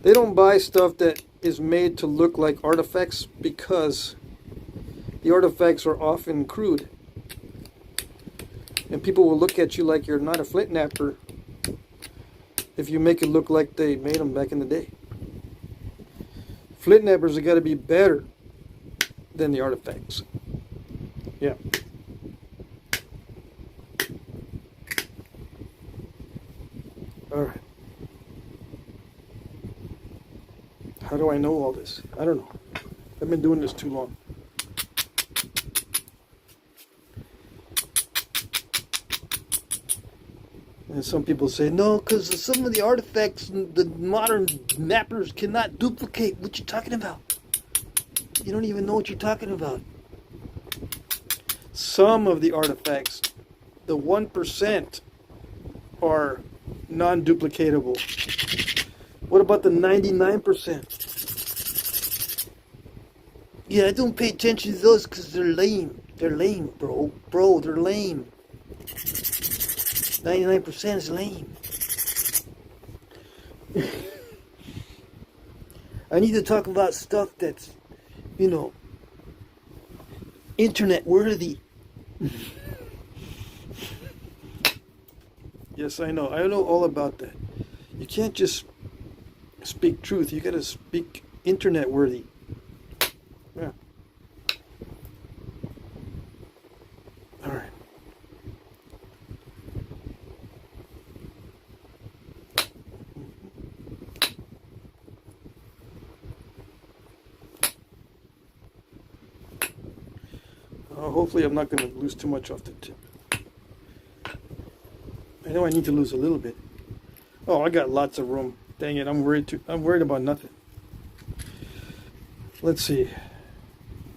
They don't buy stuff that is made to look like artifacts because the artifacts are often crude. And people will look at you like you're not a flint napper if you make it look like they made them back in the day. Flint nappers have got to be better than the artifacts. Yeah. Alright. How do I know all this? I don't know. I've been doing this too long. And some people say, no, because some of the artifacts the modern nappers cannot duplicate. What you talking about? You don't even know what you're talking about. Some of the artifacts, the 1%, are non-duplicatable. What about the 99%? Yeah, I don't pay attention to those because they're lame. They're lame, bro. Bro, they're lame. 99% is lame. I need to talk about stuff that's, you know, internet worthy. Yes, I know. I know all about that. You can't just speak truth. You got to speak internet worthy. Yeah. All right. Hopefully I'm not going to lose too much off the tip. I know I need to lose a little bit. Oh, I got lots of room. Dang it, I'm worried about nothing. Let's see.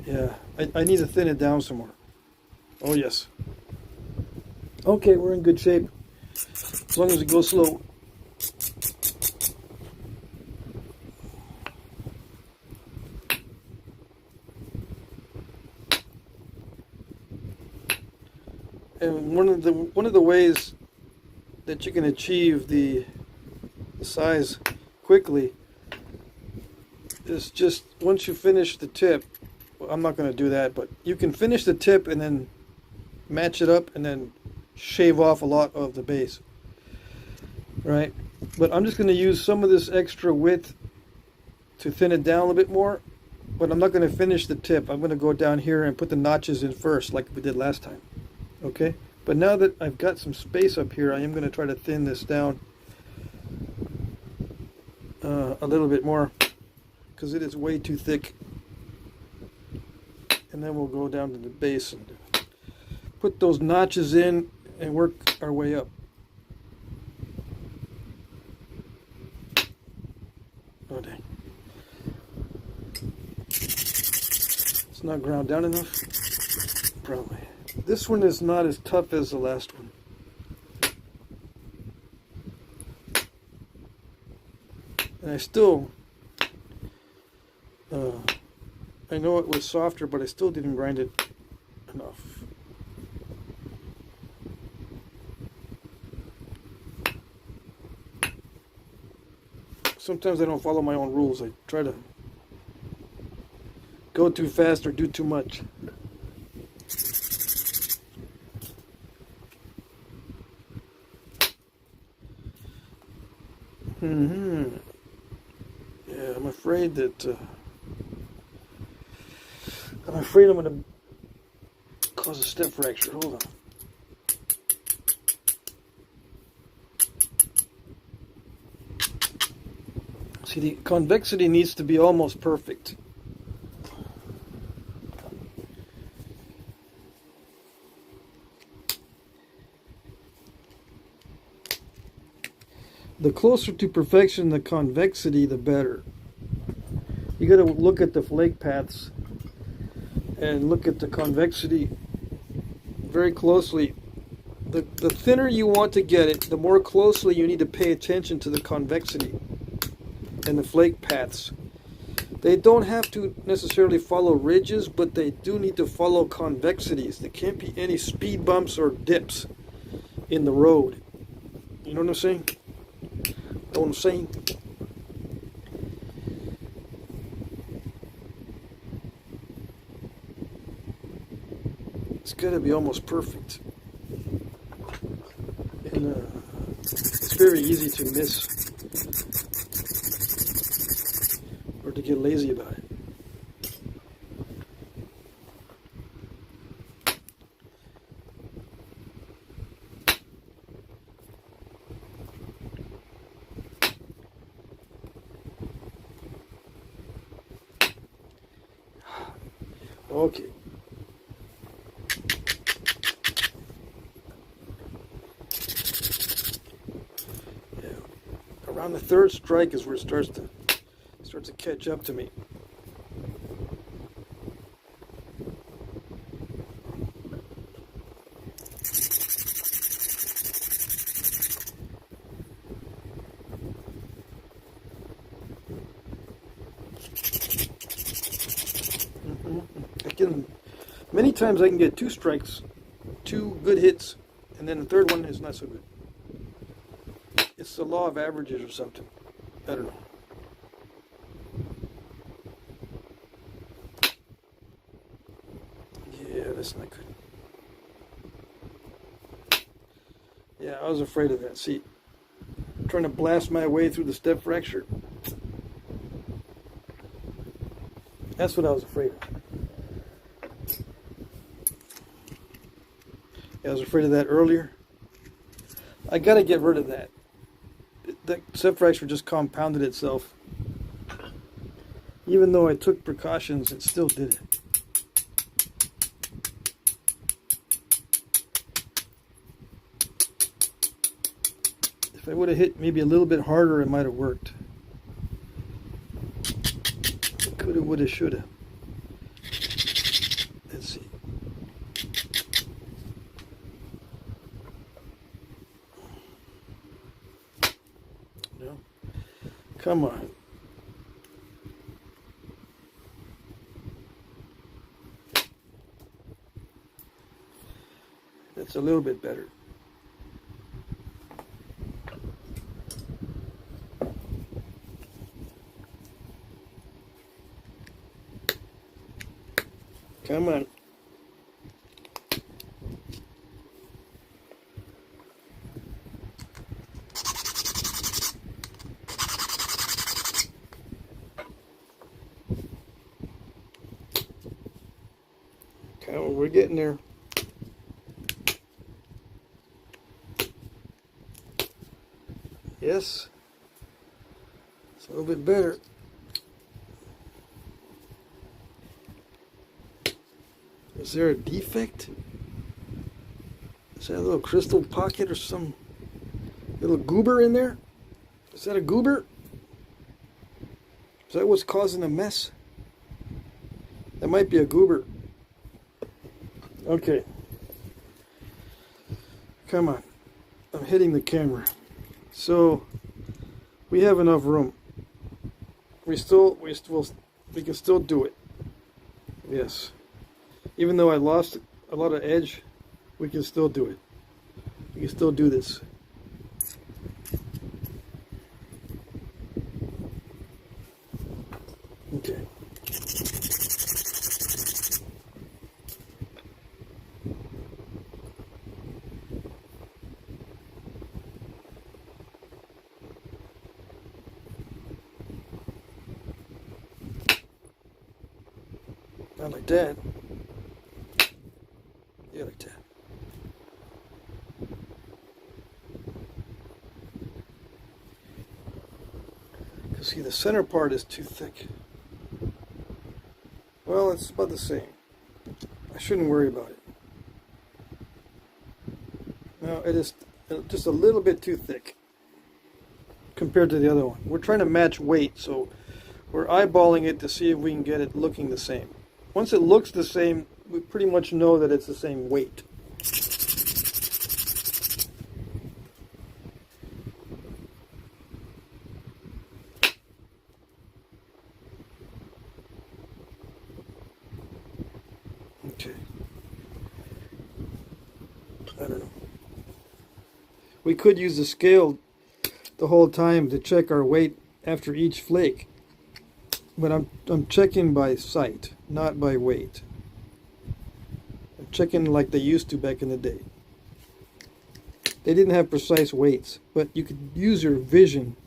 Yeah, I need to thin it down some more. Oh yes. Okay, we're in good shape. As long as it goes slow. And one of the ways that you can achieve the size quickly is just once you finish the tip. Well, I'm not going to do that, but you can finish the tip and then match it up and then shave off a lot of the base, right? But I'm just going to use some of this extra width to thin it down a little bit more, but I'm not going to finish the tip. I'm going to go down here and put the notches in first like we did last time. Okay, But now that I've got some space up here, I am going to try to thin this down a little bit more, because it is way too thick. And then we'll go down to the base and put those notches in and work our way up. Oh dang. It's not ground down enough? Probably. This one is not as tough as the last one. And I still, I know it was softer, but I still didn't grind it enough. Sometimes I don't follow my own rules. I try to go too fast or do too much. Yeah, I'm afraid I'm going to cause a step fracture. Hold on. See, the convexity needs to be almost perfect. The closer to perfection the convexity, the better. You got to look at the flake paths and look at the convexity very closely. The thinner you want to get it, the more closely you need to pay attention to the convexity and the flake paths. They don't have to necessarily follow ridges, but they do need to follow convexities. There can't be any speed bumps or dips in the road. You know what I'm saying? Know what I'm saying? It's got to be almost perfect. And it's very easy to miss or to get lazy about it. Okay. Yeah. Around the third strike is where it starts to catch up to me. Many times I can get 2 strikes, 2 good hits, and then the third one is not so good. It's the law of averages or something. I don't know. Yeah, that's not good. Yeah, I was afraid of that. See, I'm trying to blast my way through the step fracture. That's what I was afraid of. I was afraid of that earlier. I got to get rid of that. That step fracture just compounded itself. Even though I took precautions, it still did it. If I would have hit maybe a little bit harder, it might have worked. Coulda, woulda, shoulda. Let's see. No. Come on. That's a little bit better. Come on. Come on, we're getting there. Yes. It's a little bit better. Is there a defect? Is that a little crystal pocket or some little goober in there? Is that a goober? Is that what's causing the mess? That might be a goober. Okay. Come on. I'm hitting the camera. So we have enough room. We can still do it. Yes. Even though I lost a lot of edge, we can still do it. We can still do this. Okay. Not like that. Yeah, like that. Because see, the center part is too thick. Well, it's about the same. I shouldn't worry about it. No, it is just a little bit too thick compared to the other one. We're trying to match weight, so we're eyeballing it to see if we can get it looking the same. Once it looks the same, we pretty much know that it's the same weight. Okay. I don't know. We could use the scale the whole time to check our weight after each flake. But I'm checking by sight, not by weight. I'm checking like they used to back in the day. They didn't have precise weights, but you could use your vision.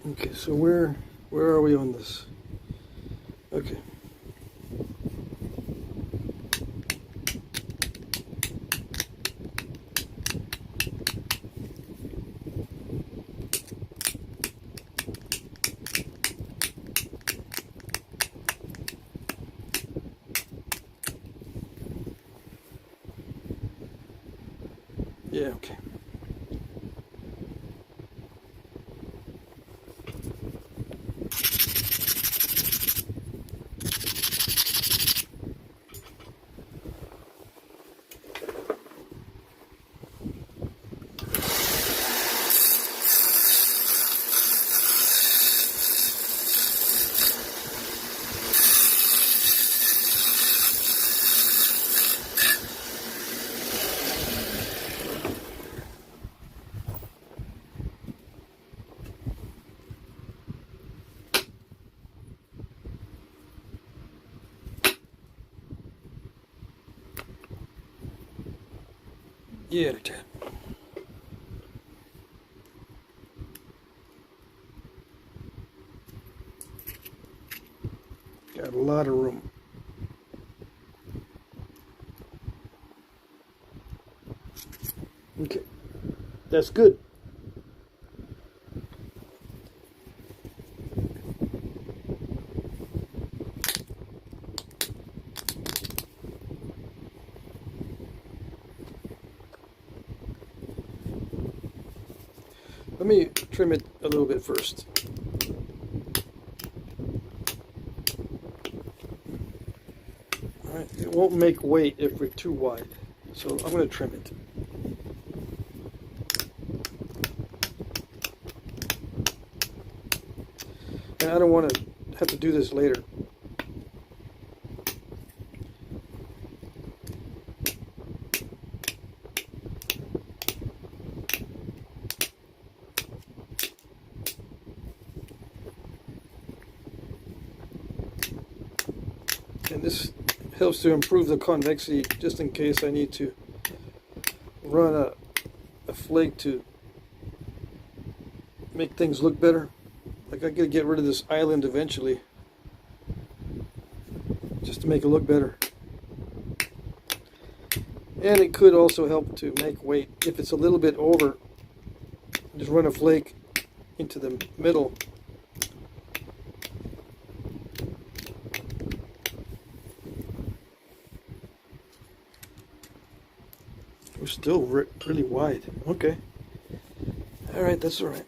Okay, so where are we on this? Okay. Yeah, okay. Yeah, like that. Got a lot of room. Okay, that's good. let me trim it a little bit first. Alright, it won't make weight if we're too wide, so I'm going to trim it. And I don't want to have to do this later. And this helps to improve the convexity just in case I need to run a flake to make things look better. Like I gotta get rid of this island eventually just to make it look better. And it could also help to make weight. If it's a little bit over, just run a flake into the middle. We're still really wide. Okay. Alright, that's alright.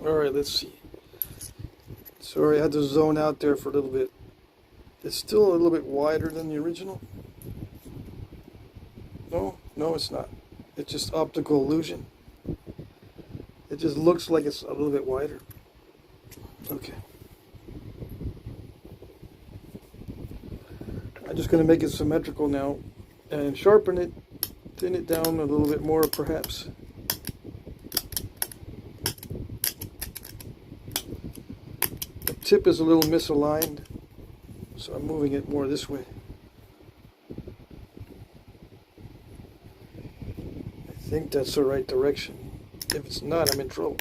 All right, let's see. Sorry, I had to zone out there for a little bit. It's still a little bit wider than the original. No, it's not. It's just optical illusion. It just looks like it's a little bit wider. Okay. I'm just going to make it symmetrical now and sharpen it, thin it down a little bit more perhaps. The tip is a little misaligned, so I'm moving it more this way. I think that's the right direction. If it's not, I'm in trouble.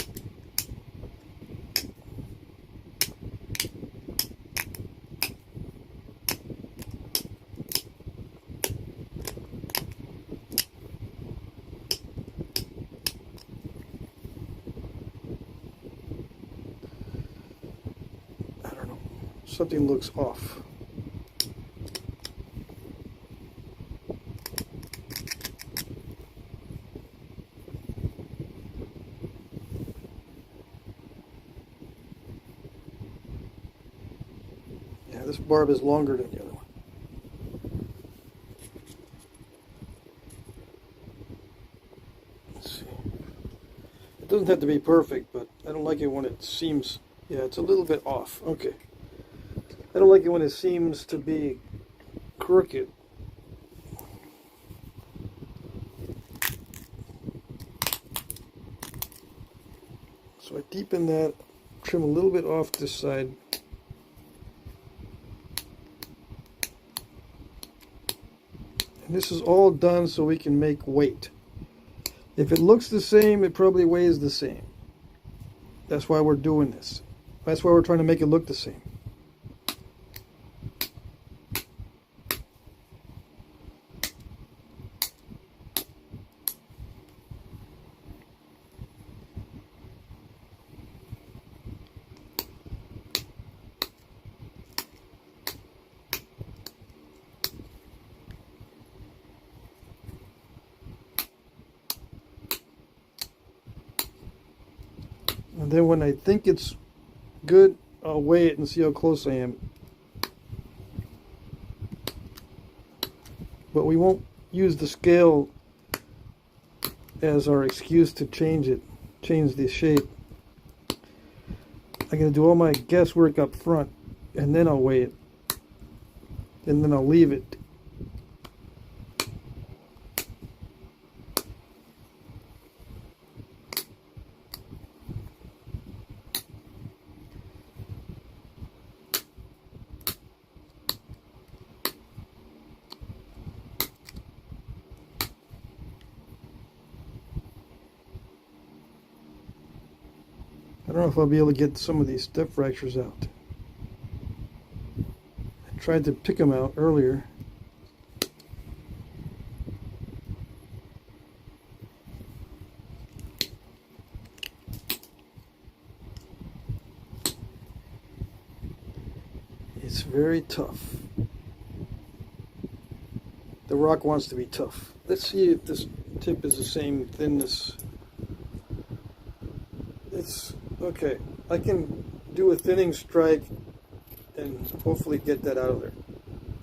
I don't know. Something looks off. This barb is longer than the other one. Let's see. It doesn't have to be perfect, but I don't like it when it seems, yeah, it's a little bit off. Okay. I don't like it when it seems to be crooked. So I deepen that, trim a little bit off this side. And this is all done so we can make weight. If it looks the same, it probably weighs the same. That's why we're doing this. That's why we're trying to make it look the same. And then when I think it's good, I'll weigh it and see how close I am. But we won't use the scale as our excuse to change the shape. I'm going to do all my guesswork up front, and then I'll weigh it. And then I'll leave it. I don't know if I'll be able to get some of these step fractures out. I tried to pick them out earlier. It's very tough. The rock wants to be tough. Let's see if this tip is the same thinness. It's okay. I can do a thinning strike and hopefully get that out of there.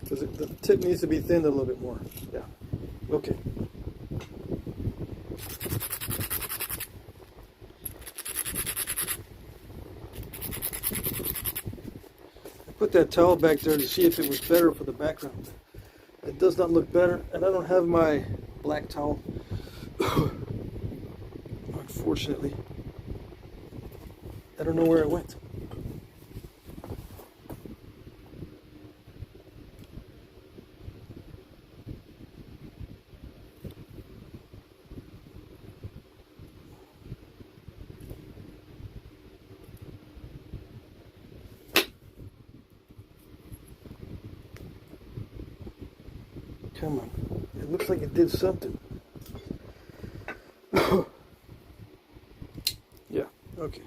Because the tip needs to be thinned a little bit more. Yeah. Okay. I put that towel back there to see if it was better for the background. It does not look better, and I don't have my black towel. Unfortunately. I don't know where it went. Come on. It looks like it did something. Yeah, okay.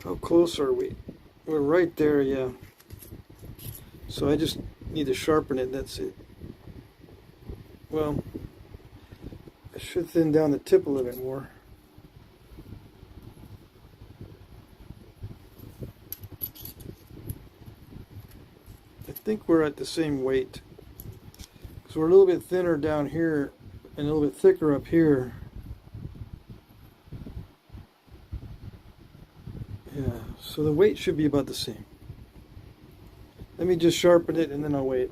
How close are we? We're right there, yeah. So I just need to sharpen it, that's it. Well, I should thin down the tip a little bit more. I think we're at the same weight. So we're a little bit thinner down here and a little bit thicker up here. Yeah, so the weight should be about the same. Let me just sharpen it and then I'll weigh it.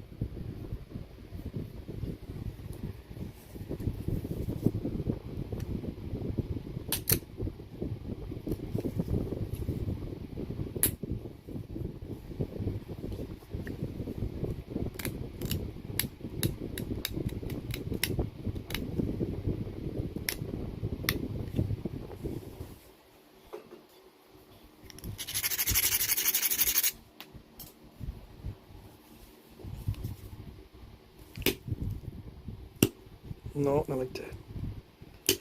No, not like that.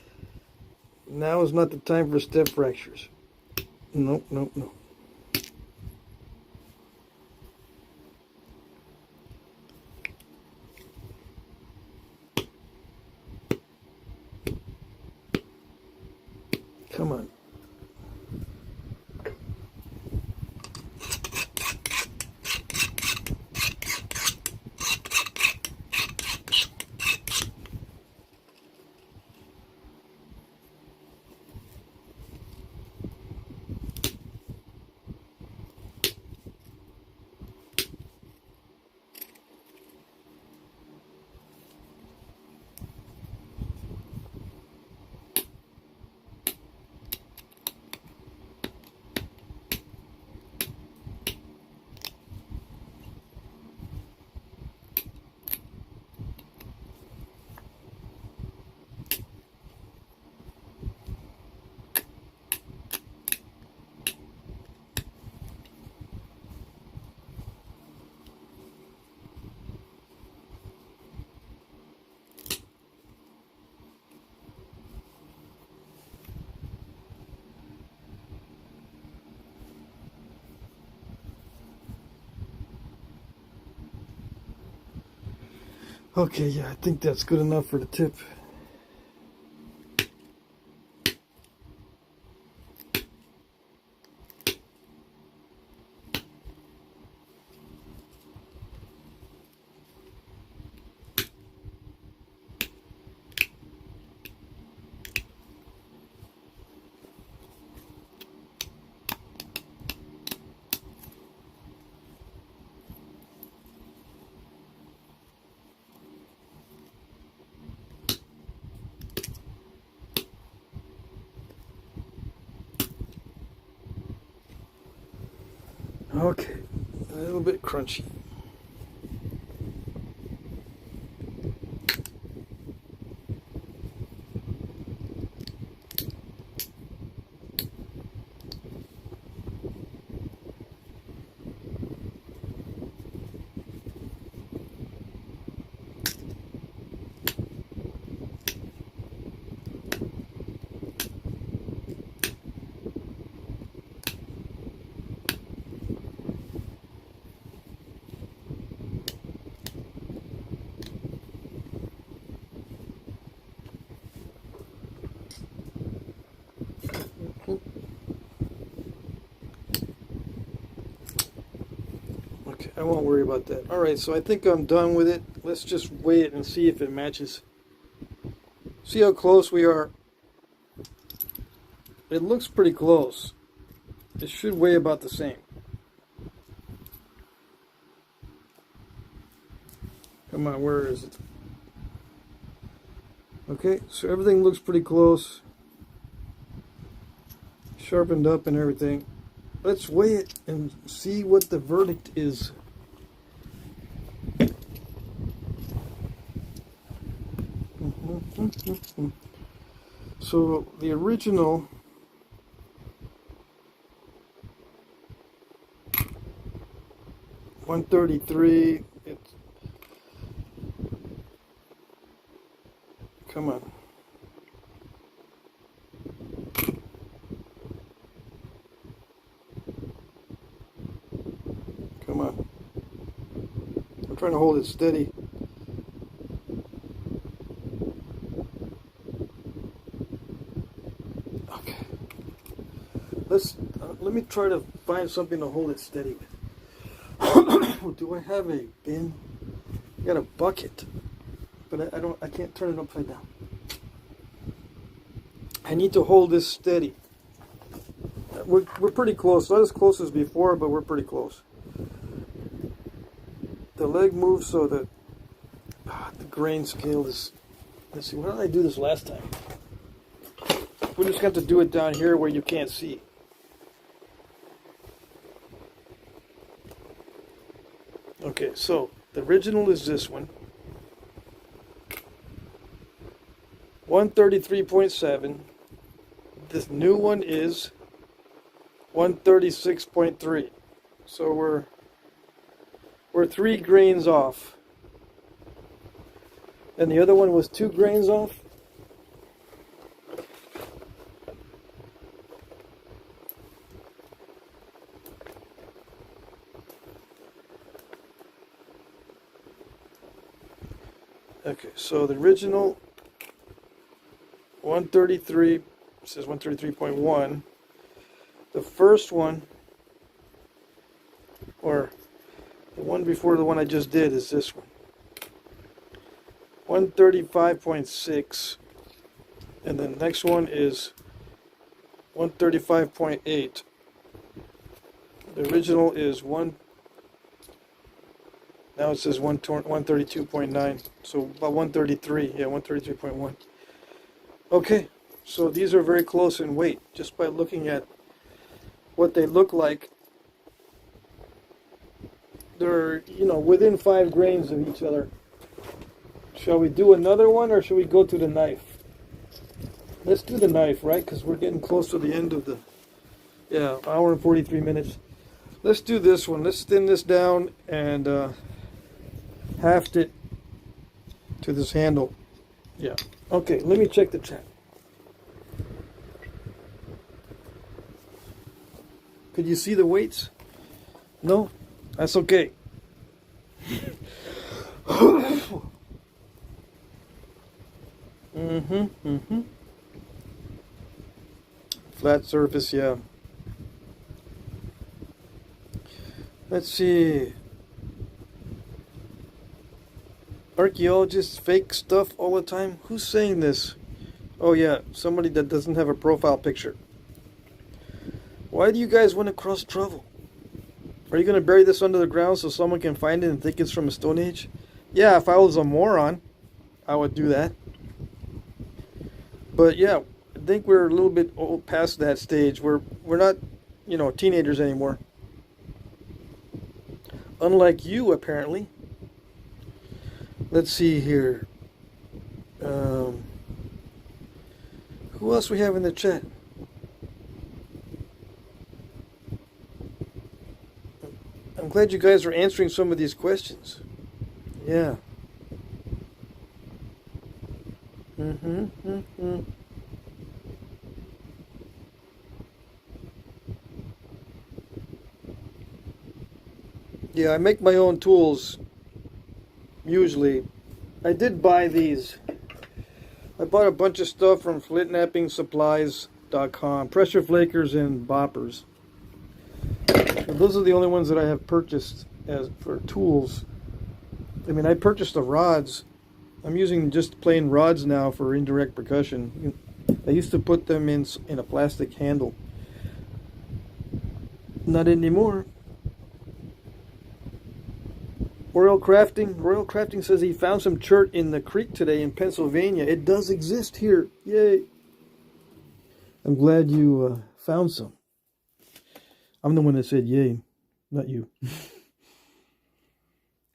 Now is not the time for step fractures. Nope, nope, nope. Come on. Okay, yeah, I think that's good enough for the tip. Okay, a little bit crunchy. Okay, I won't worry about that. Alright, so I think I'm done with it. Let's just weigh it and see if it matches. See how close we are. It looks pretty close. It should weigh about the same. Come on, where is it? Okay, so everything looks pretty close. Sharpened up and everything. Let's weigh it and see what the verdict is. So the original $133. Come on. Come on. I'm trying to hold it steady. Okay. Let me try to find something to hold it steady with. Do I have a bin? I got a bucket, but I can't turn it upside down. I need to hold this steady. We're pretty close. Not as close as before, but we're pretty close. The leg moves so that the grain scale is. Let's see. Why did I do this last time? We're just going to do it down here where you can't see. Okay, so the original is this one. 133.7. This new one is 136.3. So we're 3 grains off. And the other one was 2 grains off. Okay, so the original 133 says 133.1. The first one, or the one before the one I just did, is this one. 135.6, and the next one is 135.8. The original is now it says 132.9, so about 133, yeah, 133.1. Okay, so these are very close in weight, just by looking at what they look like. They're, within 5 grains of each other. Shall we do another one, or should we go to the knife? Let's do the knife, right? Because we're getting close to the end of the, hour and 43 minutes. Let's do this one. Let's thin this down and haft it to this handle. Yeah. Okay, let me check the chat. Could you see the weights? No? That's okay. Mm-hmm. Flat surface, yeah. Let's see. Archaeologists fake stuff all the time? Who's saying this? Oh yeah, somebody that doesn't have a profile picture. Why do you guys want to cross travel? Are you going to bury this under the ground so someone can find it and think it's from a Stone Age? Yeah, if I was a moron, I would do that. But yeah, I think we're a little bit old past that stage. We're not, teenagers anymore. Unlike you, apparently. Let's see here. Who else we have in the chat? I'm glad you guys are answering some of these questions. Yeah. Yeah, I make my own tools. Usually. I did buy these. I bought a bunch of stuff from Flintknapping pressure flakers and boppers. And those are the only ones that I have purchased as for tools. I mean, I purchased the rods. I'm using just plain rods now for indirect percussion. I used to put them in a plastic handle. Not anymore. Royal Crafting says he found some chert in the creek today in Pennsylvania. It does exist here. Yay. I'm glad you found some. I'm the one that said yay, not you.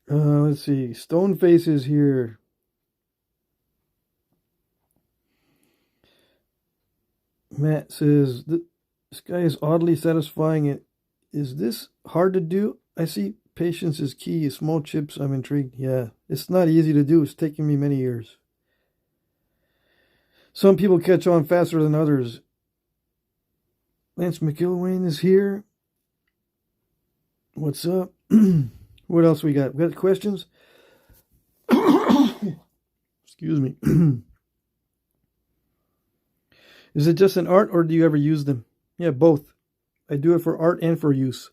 Let's see. Stone faces here. Matt says, this guy is oddly satisfying. Is this hard to do? I see patience is key. Small chips, I'm intrigued. Yeah, it's not easy to do. It's taken me many years. Some people catch on faster than others. Lance McIlwain is here. What's up? What else we got? We got questions? Excuse me. Is it just an art or do you ever use them? Yeah, both. I do it for art and for use.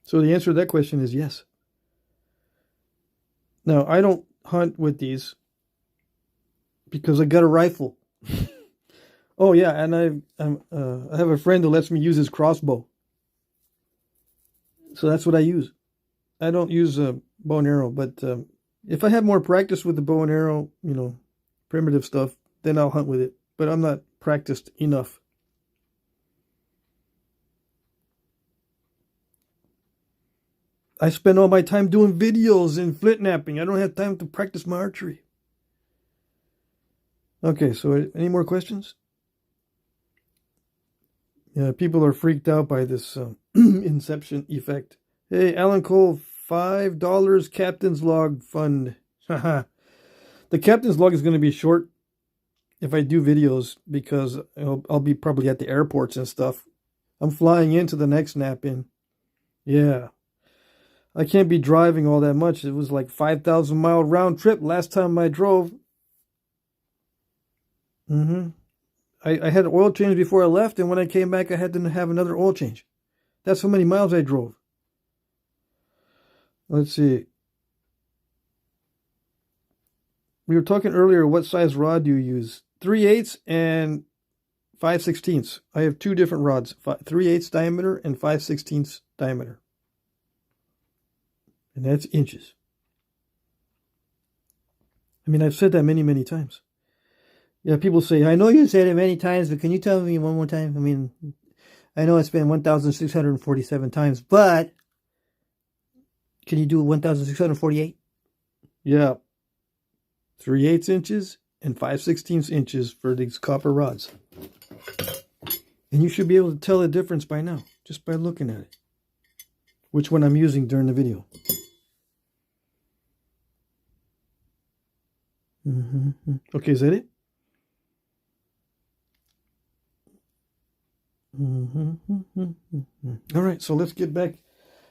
So the answer to that question is yes. Now, I don't hunt with these because I got a rifle. Oh yeah, and I have a friend who lets me use his crossbow. So that's what I use. I don't use a bow and arrow, but if I have more practice with the bow and arrow, primitive stuff, then I'll hunt with it. But I'm not practiced enough. I spend all my time doing videos in Flintknapping. I don't have time to practice my archery. Okay, so any more questions? Yeah, people are freaked out by this inception effect. Hey, Alan Cole, $5 Captain's Log Fund. The Captain's Log is going to be short if I do videos because I'll be probably at the airports and stuff. I'm flying into the next nap-in. Yeah. I can't be driving all that much. It was like 5,000 mile round trip last time I drove. I had an oil change before I left, and when I came back, I had to have another oil change. That's how many miles I drove. Let's see. We were talking earlier, what size rod do you use? 3/8 and 5/16. I have two different rods, 3/8 diameter and 5/16 diameter. And that's inches. I mean, I've said that many, many times. Yeah, people say, I know you said it many times, but can you tell me one more time? I mean, I know it's been 1,647 times, but can you do 1,648? Yeah. 3/8 inches and 5/16 inches for these copper rods. And you should be able to tell the difference by now, just by looking at it. Which one I'm using during the video. Okay, is that it? All right, so let's get back.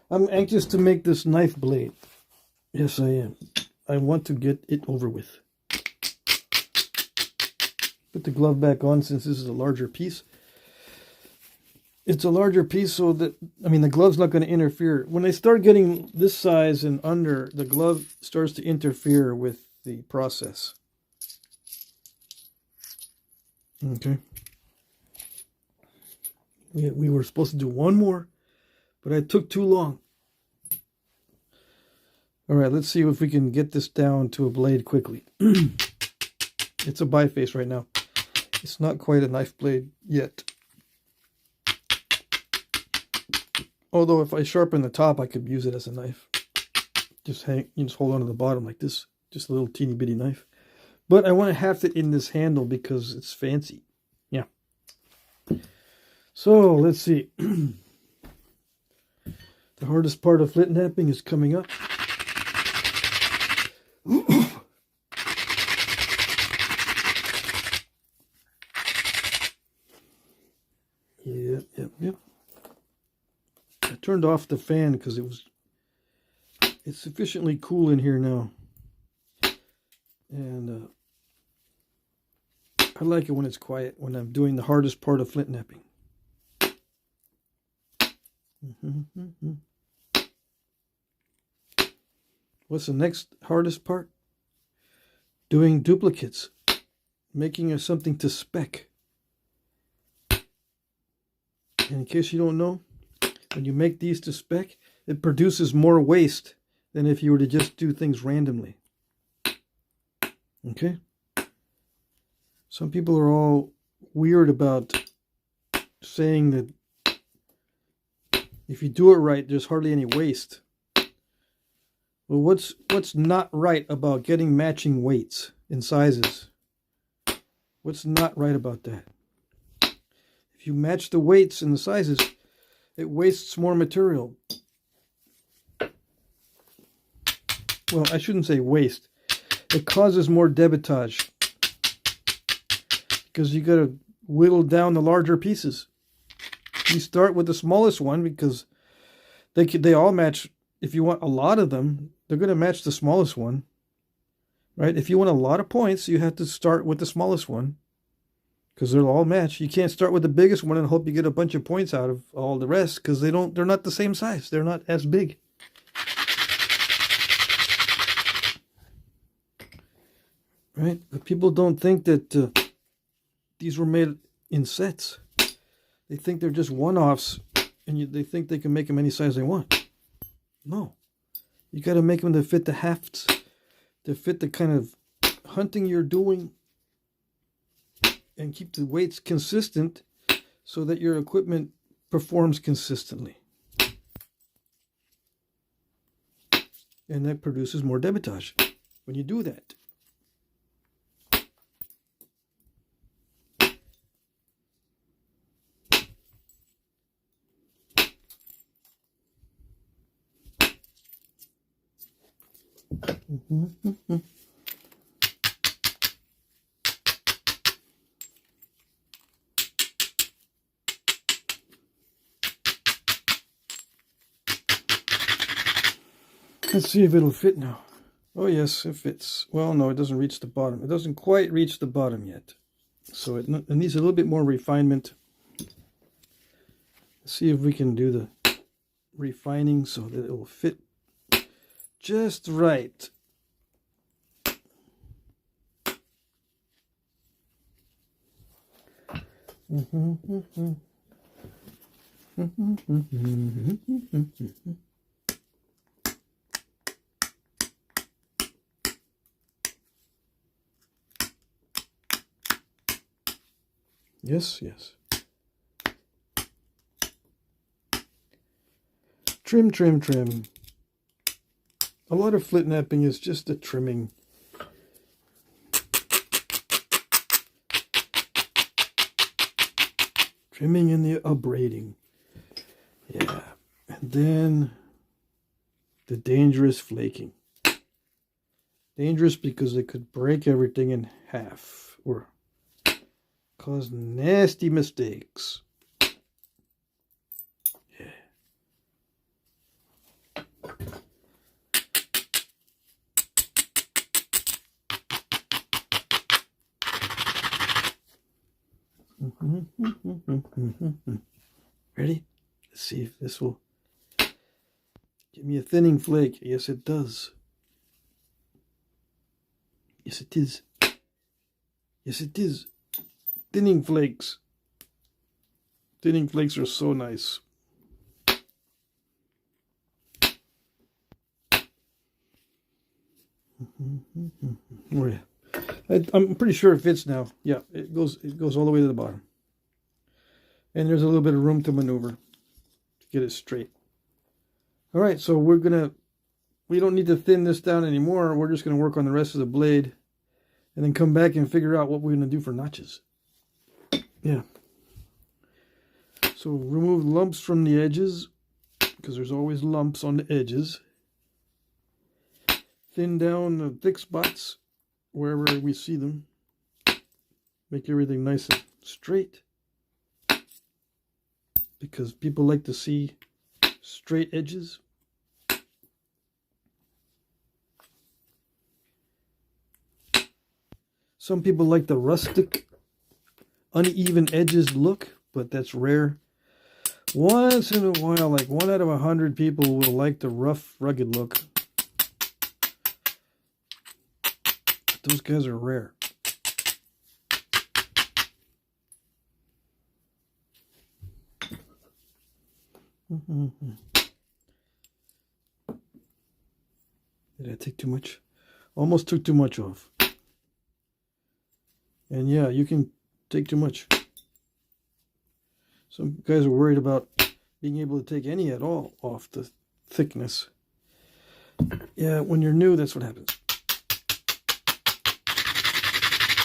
I'm anxious to make this knife blade. Yes, I am. I want to get it over with. put the glove back on since this is a larger piece. It's a larger piece so that, I mean, the glove's not going to interfere. When they start getting this size and under, the glove starts to interfere with the process. Okay. We were supposed to do one more, but I took too long. All right, let's see if we can get this down to a blade quickly. It's a biface right now. It's not quite a knife blade yet. Although if I sharpen the top, I could use it as a knife. You just hold on to the bottom like this. Just a little teeny bitty knife. But I want to haft it in this handle because it's fancy. Yeah. So, let's see. The hardest part of Flintknapping is coming up. Yep. I turned off the fan because it's sufficiently cool in here now. And I like it when it's quiet, when I'm doing the hardest part of Flintknapping. What's the next hardest part? Doing duplicates. Making something to spec. And in case you don't know, when you make these to spec, it produces more waste than if you were to just do things randomly. Okay? Some people are all weird about saying that if you do it right, there's hardly any waste. Well, what's not right about getting matching weights and sizes? What's not right about that? If you match the weights and the sizes, it wastes more material. Well, I shouldn't say waste. It causes more debitage. Because you got to whittle down the larger pieces. You start with the smallest one because they all match. If you want a lot of them, they're going to match the smallest one. Right? If you want a lot of points, you have to start with the smallest one. Because they'll all match. You can't start with the biggest one and hope you get a bunch of points out of all the rest. Because they're not the same size. They're not as big. Right? But people don't think that these were made in sets. They think they're just one-offs, and they think they can make them any size they want. No. You got to make them to fit the hafts, to fit the kind of hunting you're doing, and keep the weights consistent so that your equipment performs consistently. And that produces more debitage when you do that. Let's see if it'll fit now. Oh yes, it fits. Well, no, it doesn't reach the bottom. It doesn't quite reach the bottom yet. So it needs a little bit more refinement. Let's see if we can do the refining so that it will fit just right. Yes, yes. Trim, trim, trim. A lot of Flintknapping is just a trimming. Trimming and the abrading. Yeah. And then the dangerous flaking. Dangerous because it could break everything in half or cause nasty mistakes. Yeah. Ready? Let's see if this will give me a thinning flake. Yes, it does. Yes, it is. Yes, it is. Thinning flakes. Thinning flakes are so nice. Oh yeah, I'm pretty sure it fits now. Yeah, it goes all the way to the bottom, and there's a little bit of room to maneuver to get it straight. All right, so we don't need to thin this down anymore. We're just gonna work on the rest of the blade, and then come back and figure out what we're gonna do for notches. Yeah. So remove lumps from the edges, because there's always lumps on the edges. Thin down the thick spots wherever we see them. Make everything nice and straight, because people like to see straight edges. Some people like the rustic, uneven edges look, but that's rare. Once in a while, like 1 out of 100 people will like the rough, rugged look. Those guys are rare. Did I take too much? Almost took too much off. And yeah, you can take too much. Some guys are worried about being able to take any at all off the thickness. Yeah, when you're new, that's what happens.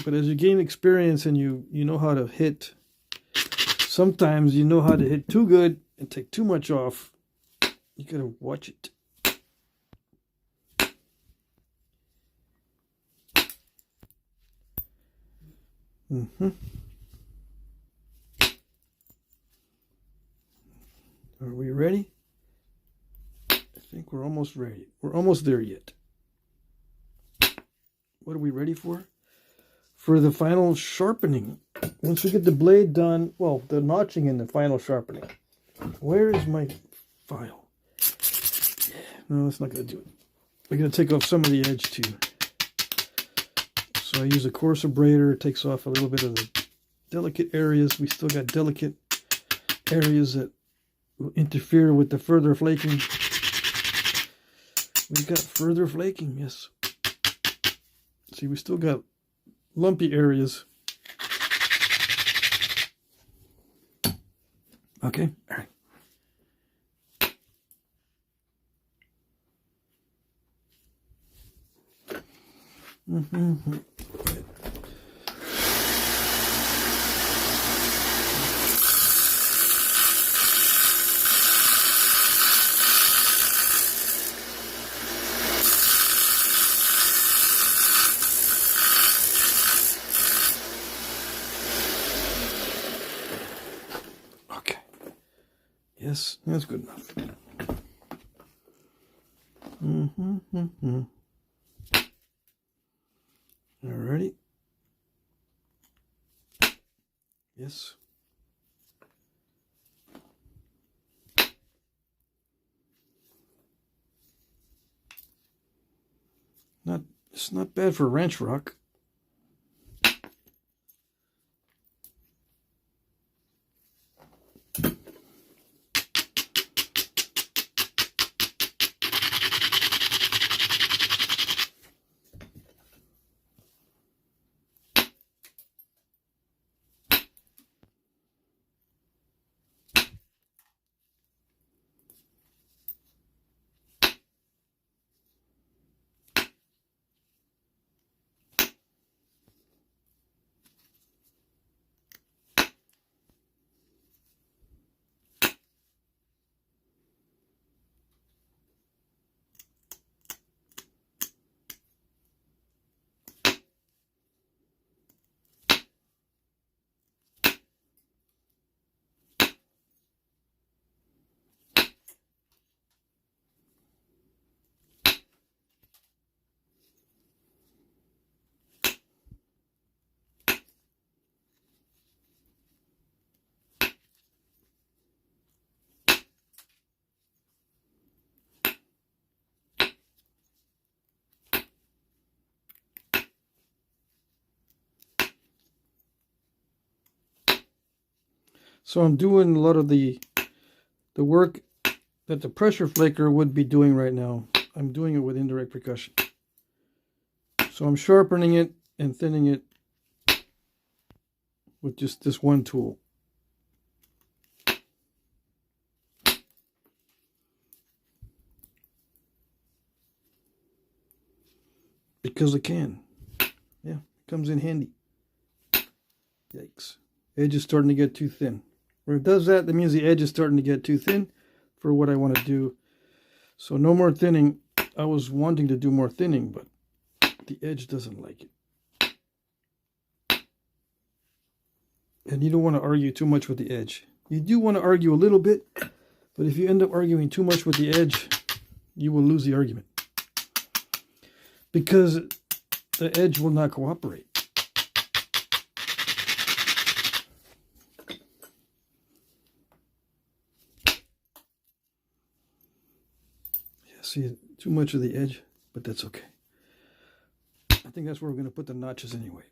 But as you gain experience and you know how to hit, sometimes you know how to hit too good and take too much off. You gotta watch it. Are we ready? I think we're almost ready. We're almost there yet. What are we ready for? For the final sharpening. Once we get the blade done, well, the notching and the final sharpening. Where is my file? No, that's not going to do it. We're going to take off some of the edge too. So I use a coarse abrader. It takes off a little bit of the delicate areas. We still got delicate areas that will interfere with the further flaking. We've got further flaking, yes. See, we still got lumpy areas. Okay, all right. Okay. Yes, that's good enough. Alrighty. Yes. It's not bad for ranch rock. So I'm doing a lot of the work that the pressure flaker would be doing right now. I'm doing it with indirect percussion. So I'm sharpening it and thinning it with just this one tool. Because I can. Yeah, it comes in handy. Yikes. Edge is starting to get too thin. When it does that, that means the edge is starting to get too thin for what I want to do. So no more thinning. I was wanting to do more thinning, but the edge doesn't like it. And you don't want to argue too much with the edge. You do want to argue a little bit, but if you end up arguing too much with the edge, you will lose the argument. Because the edge will not cooperate. Yeah, see, too much of the edge, but that's okay. I think that's where we're going to put the notches anyway.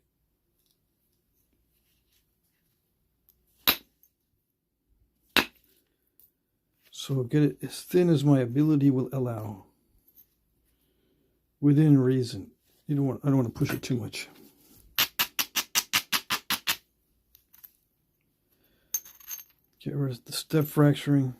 So get it as thin as my ability will allow. Within reason. I don't want to push it too much. Get rid of the step fracturing.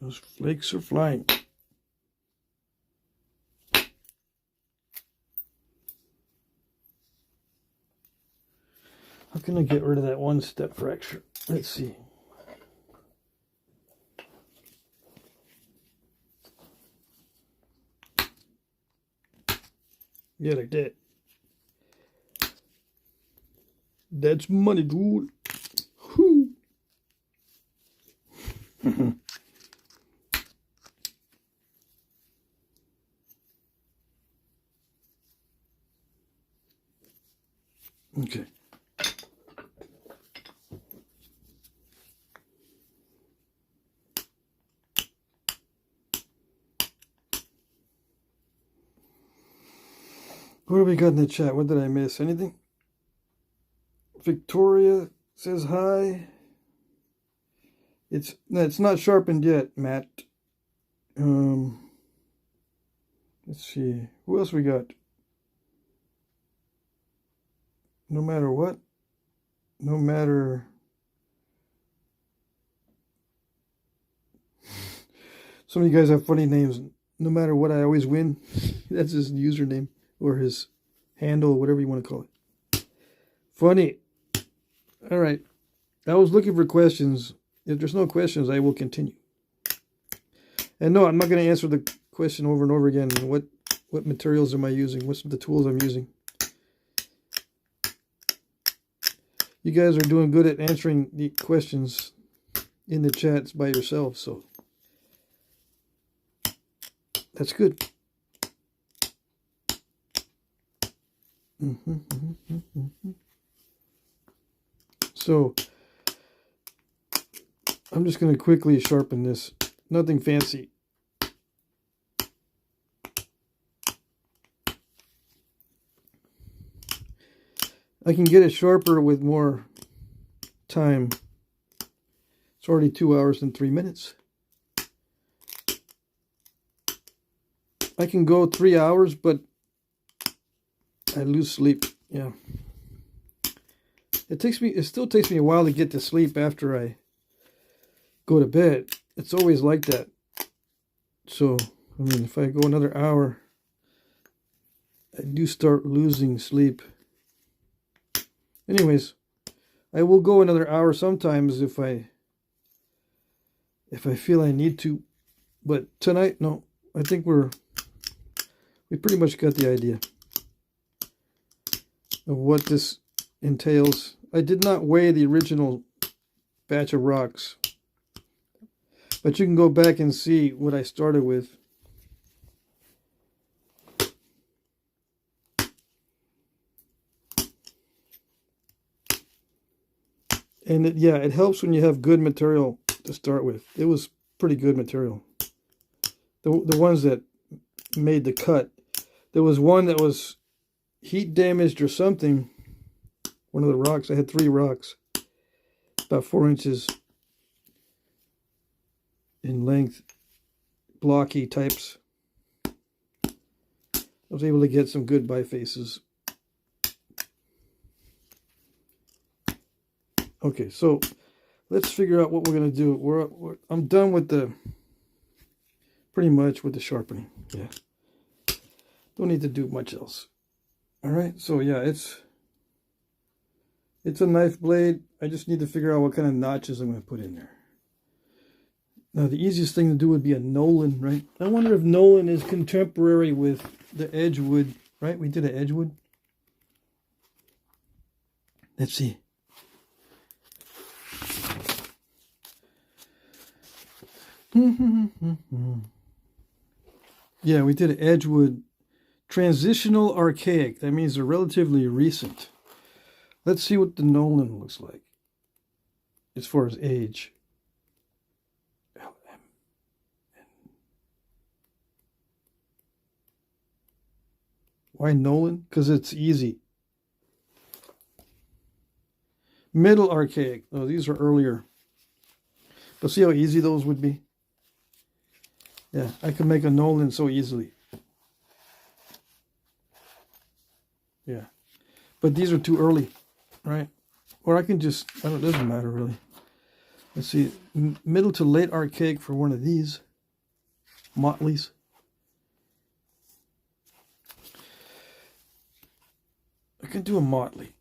Those flakes are flying. How can I get rid of that one step fracture? Let's see. Yeah, like that. That's money, dude. Whoo. Okay. What do we got in the chat? What did I miss? Anything? Victoria says hi. It's not sharpened yet, Matt. Let's see. Who else we got? No matter what. No matter. Some of you guys have funny names. No matter what, I always win. That's his username or his handle, whatever you want to call it. Funny. All right. I was looking for questions. If there's no questions, I will continue. And no, I'm not going to answer the question over and over again. What materials am I using? What's the tools I'm using? You guys are doing good at answering the questions in the chats by yourselves, so that's good. So I'm just going to quickly sharpen this. Nothing fancy. I can get it sharper with more time. It's already 2 hours and 3 minutes. I can go 3 hours, but I lose sleep. Yeah. It still takes me a while to get to sleep after I go to bed. It's always like that. So, I mean, if I go another hour, I do start losing sleep. Anyways, I will go another hour sometimes if I feel I need to. But tonight, no. I think we pretty much got the idea of what this entails. I did not weigh the original batch of rocks, but you can go back and see what I started with. And yeah, it helps when you have good material to start with. It was pretty good material. The ones that made the cut. There was one that was heat damaged or something. One of the rocks. I had 3 rocks. About 4 inches in length. Blocky types. I was able to get some good bifaces. Okay, so let's figure out what we're going to do. I'm done with pretty much with the sharpening. Yeah. Don't need to do much else. All right, so yeah, it's a knife blade. I just need to figure out what kind of notches I'm going to put in there. Now, the easiest thing to do would be a Nolan, right? I wonder if Nolan is contemporary with the Edgewood, right? We did an Edgewood. Let's see. Yeah, we did an Edgewood transitional archaic. That means they're relatively recent. Let's see what the Nolan looks like as far as age. Why Nolan? Because it's easy. Middle archaic. Oh, these are earlier. But see how easy those would be? Yeah, I can make a Nolan so easily. Yeah. But these are too early, right? Or I can just, it doesn't matter really. Let's see, middle to late archaic for one of these. Motleys. I can do a Motley.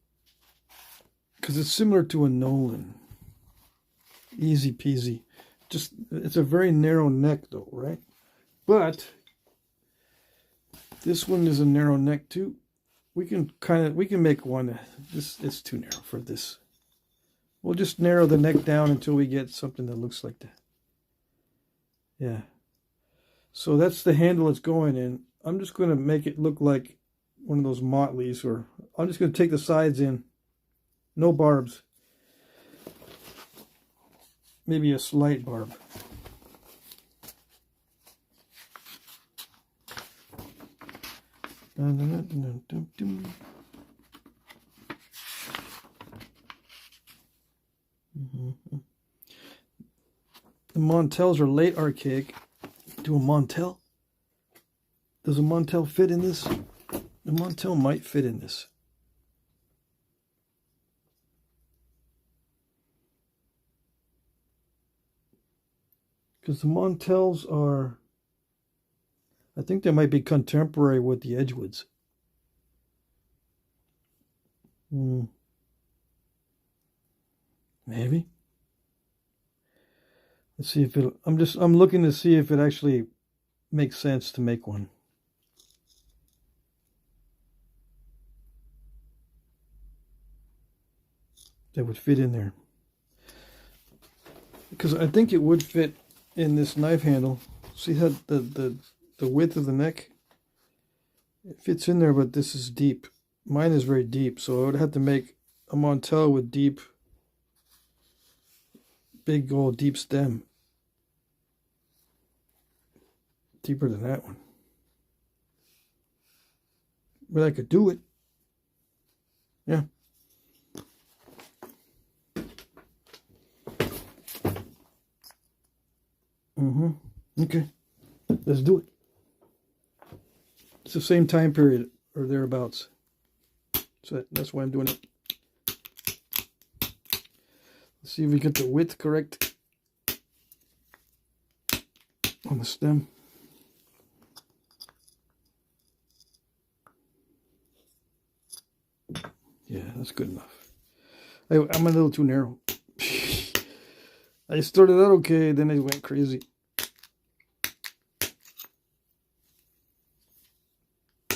Because it's similar to a Nolan. Easy peasy. Just, it's a very narrow neck though, right? But this one is a narrow neck too. We can make one. It's too narrow for this. We'll just narrow the neck down until we get something that looks like that. Yeah. So that's the handle it's going in. I'm just going to make it look like one of those Motleys, or I'm just going to take the sides in. No barbs. Maybe a slight barb. The Montels are late archaic. Do a Montel? Does a Montel fit in this? The Montel might fit in this. Because the Montels are, I think they might be contemporary with the Edgewoods. Maybe. Let's see if it, I'm looking to see if it actually makes sense to make one. That would fit in there. Because I think it would fit in this knife handle. See how the width of the neck? It fits in there, but this is deep. Mine is very deep, so I would have to make a Montel with deep, big old deep stem. Deeper than that one. But I could do it. Yeah. Okay. Let's do it. It's the same time period or thereabouts. So that's why I'm doing it. Let's see if we get the width correct on the stem. Yeah, that's good enough. I'm a little too narrow. I started out okay, then I went crazy.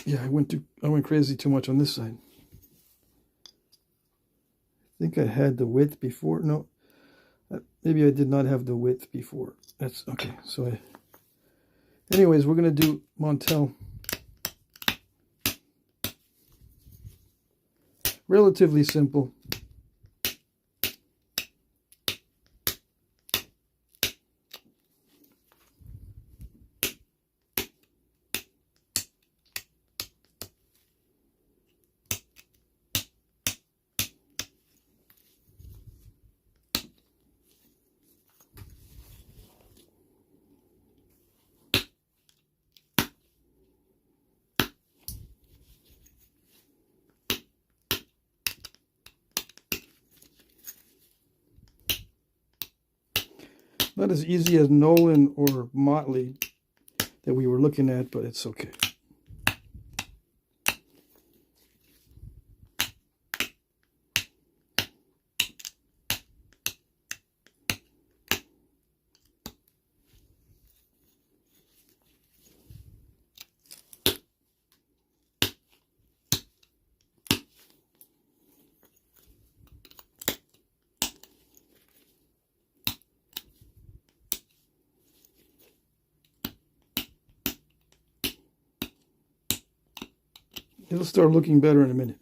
Yeah, I went crazy too much on this side. I think I had the width before. No, maybe I did not have the width before. That's okay. So anyways, we're gonna do Montel. Relatively simple. Not as easy as Nolan or Motley that we were looking at, but it's okay. It'll start looking better in a minute.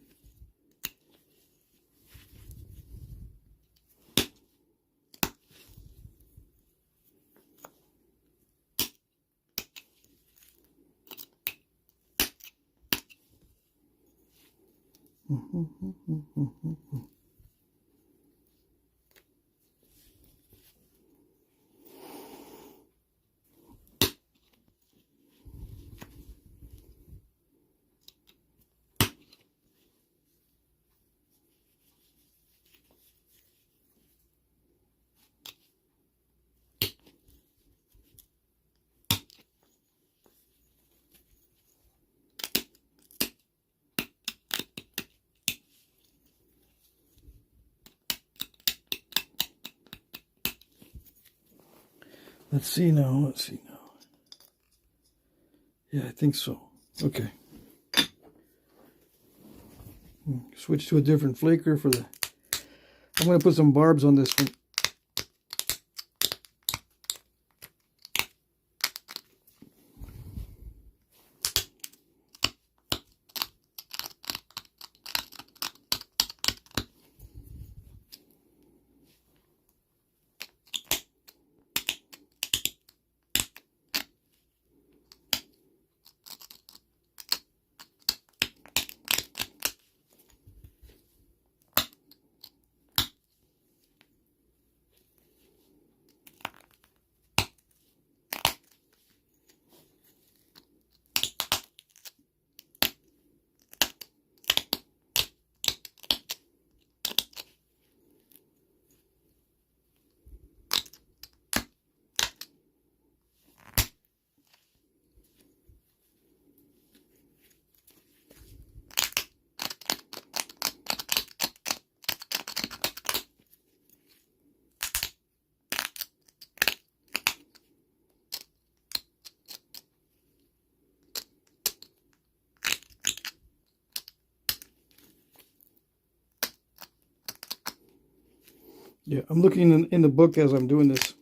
Let's see now. Yeah, I think so. Okay. Switch to a different flaker for the... I'm going to put some barbs on this one. Yeah, I'm looking in the book as I'm doing this.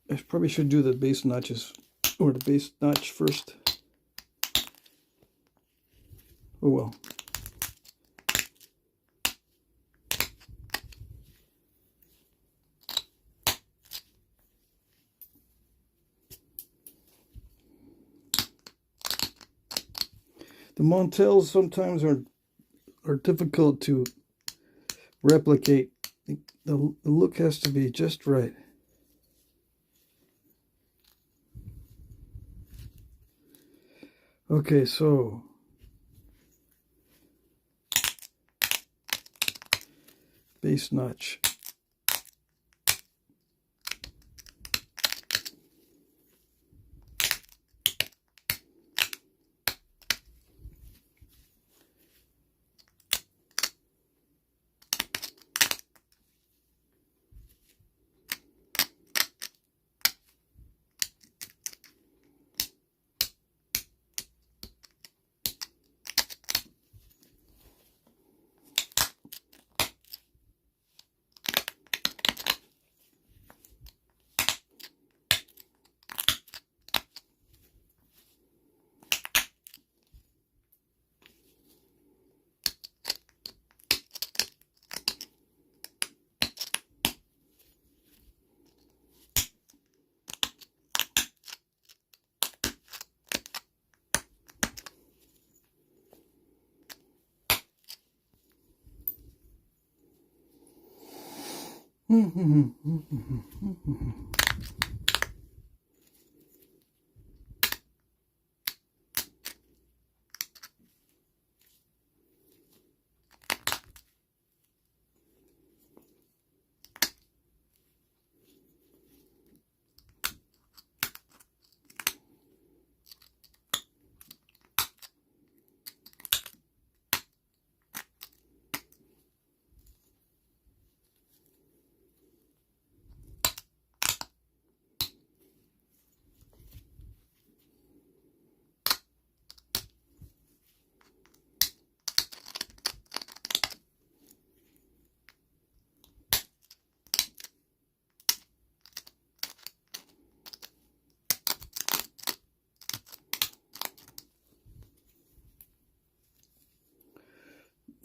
I probably should do the base notches, or the base notch first. Oh well. The Montels sometimes are difficult to replicate. The look has to be just right. Okay, so base notch.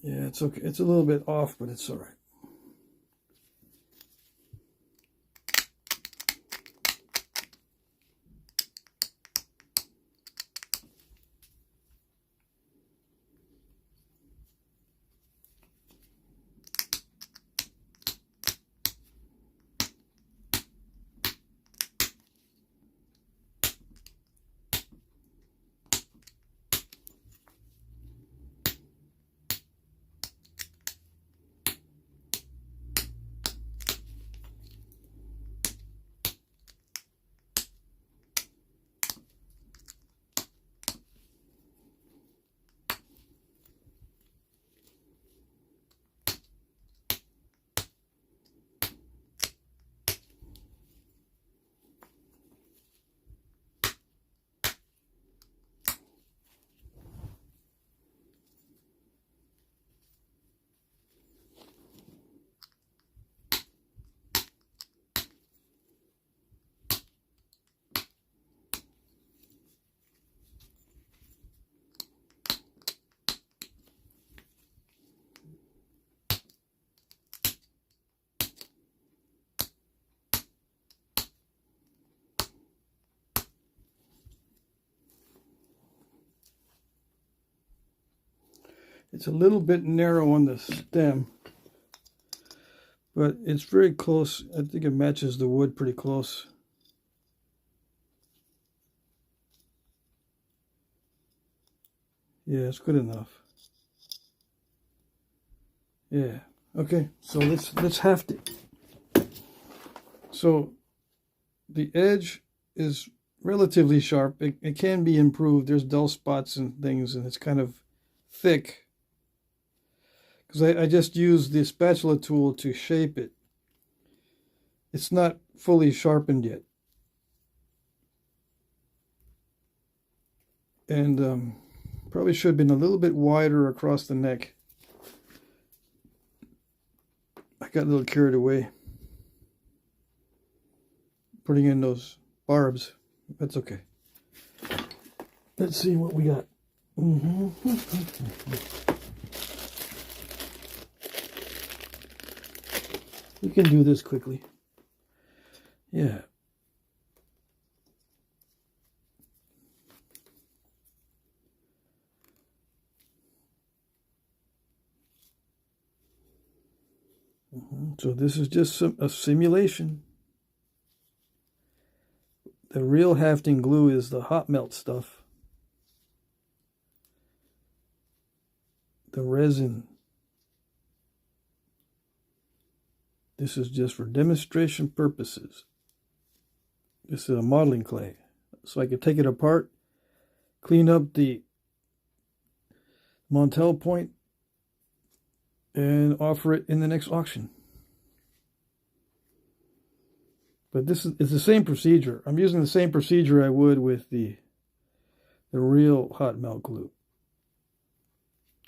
Yeah, it's okay. It's a little bit off, but it's all right. It's a little bit narrow on the stem, but it's very close. I think it matches the wood pretty close. Yeah, it's good enough. Yeah. Okay, so let's haft it. So the edge is relatively sharp. It can be improved. There's dull spots and things, and it's kind of thick. Because I just used the spatula tool to shape it. It's not fully sharpened yet. And probably should have been a little bit wider across the neck. I got a little carried away putting in those barbs. That's okay. Let's see what we got. We can do this quickly. Yeah. So this is just a simulation. The real hafting glue is the hot melt stuff. The resin. This is just for demonstration purposes. This is a modeling clay. So I could take it apart, clean up the Montel point, and offer it in the next auction. But it's the same procedure. I'm using the same procedure I would with the real hot melt glue.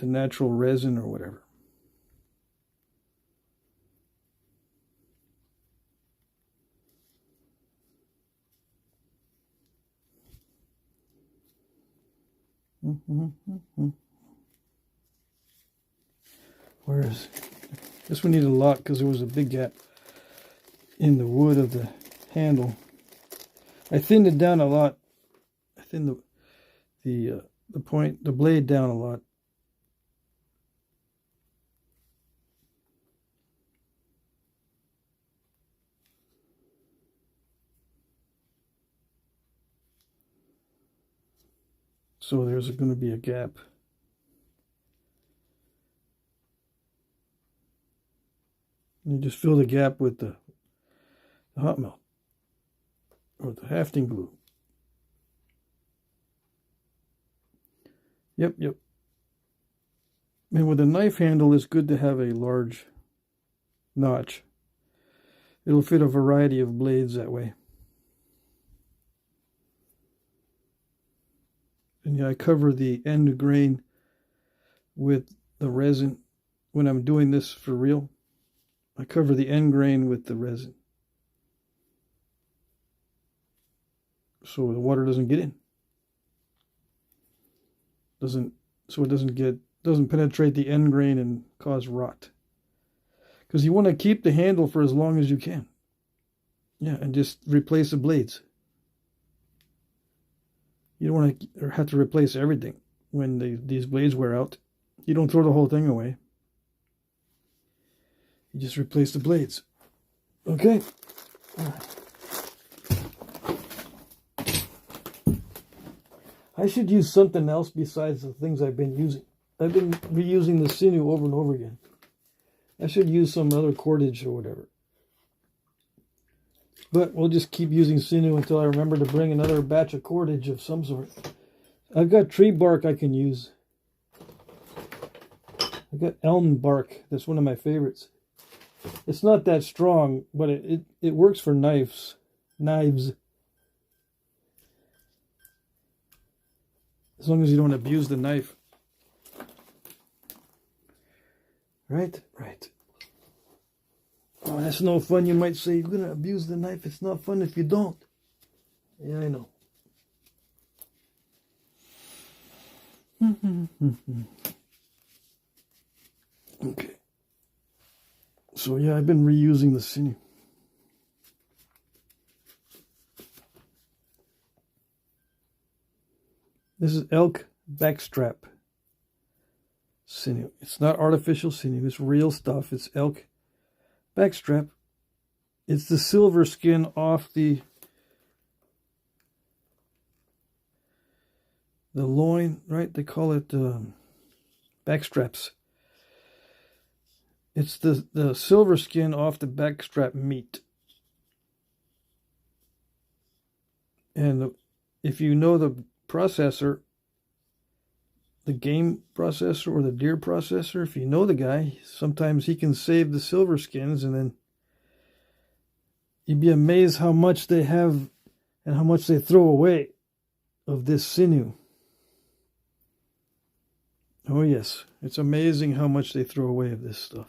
The natural resin or whatever. Whereas this one needed a lot because there was a big gap in the wood of the handle. I thinned it down a lot. I thinned the blade down a lot. So there's going to be a gap. And you just fill the gap with the hot melt or the hafting glue. Yep. And with a knife handle, it's good to have a large notch. It'll fit a variety of blades that way. And yeah, I cover the end grain with the resin when I'm doing this for real. I cover the end grain with the resin so the water doesn't get in. So it doesn't get doesn't penetrate the end grain and cause rot. Because you want to keep the handle for as long as you can. Yeah, and just replace the blades. You don't want to have to replace everything when these blades wear out. You don't throw the whole thing away. You just replace the blades. Okay. All right. I should use something else besides the things I've been using. I've been reusing the sinew over and over again. I should use some other cordage or whatever. But we'll just keep using sinew until I remember to bring another batch of cordage of some sort. I've got tree bark I can use. I've got elm bark. That's one of my favorites. It's not that strong, but it works for knives. As long as you don't abuse the knife. Right. Oh, that's no fun. You might say, you're going to abuse the knife. It's not fun if you don't. Yeah, I know. Okay. So, yeah, I've been reusing the sinew. This is elk backstrap sinew. It's not artificial sinew. It's real stuff. It's elk backstrap. It's the silver skin off the loin, right? They call it backstraps. It's the silver skin off the backstrap meat. And if you know the processor, the game processor or the deer processor, if you know the guy, sometimes he can save the silver skins, and then you'd be amazed how much they have and how much they throw away of this sinew. Oh yes, it's amazing how much they throw away of this stuff.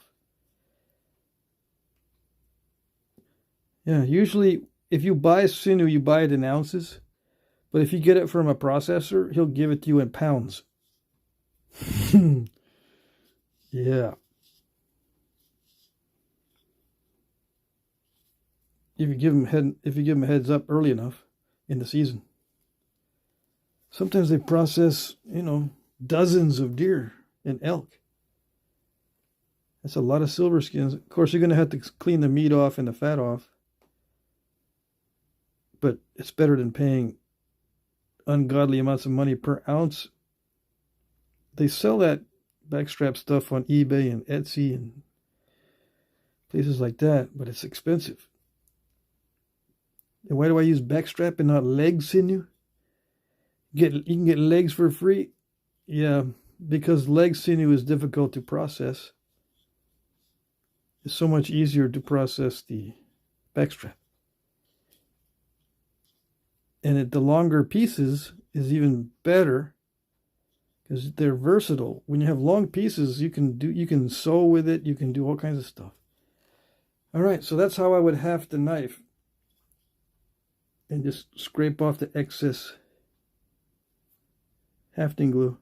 Yeah, usually if you buy sinew, you buy it in ounces. But if you get it from a processor, he'll give it to you in pounds. Yeah. If you give them a heads up early enough in the season. Sometimes they process, dozens of deer and elk. That's a lot of silver skins. Of course, you're going to have to clean the meat off and the fat off. But it's better than paying ungodly amounts of money per ounce. They sell that backstrap stuff on eBay and Etsy and places like that, but it's expensive. And why do I use backstrap and not leg sinew? You can get legs for free. Yeah, because leg sinew is difficult to process. It's so much easier to process the backstrap. And the longer pieces is even better because they're versatile. When you have long pieces, you can sew with it, you can do all kinds of stuff. All right, so that's how I would haft the knife. And just scrape off the excess hafting glue.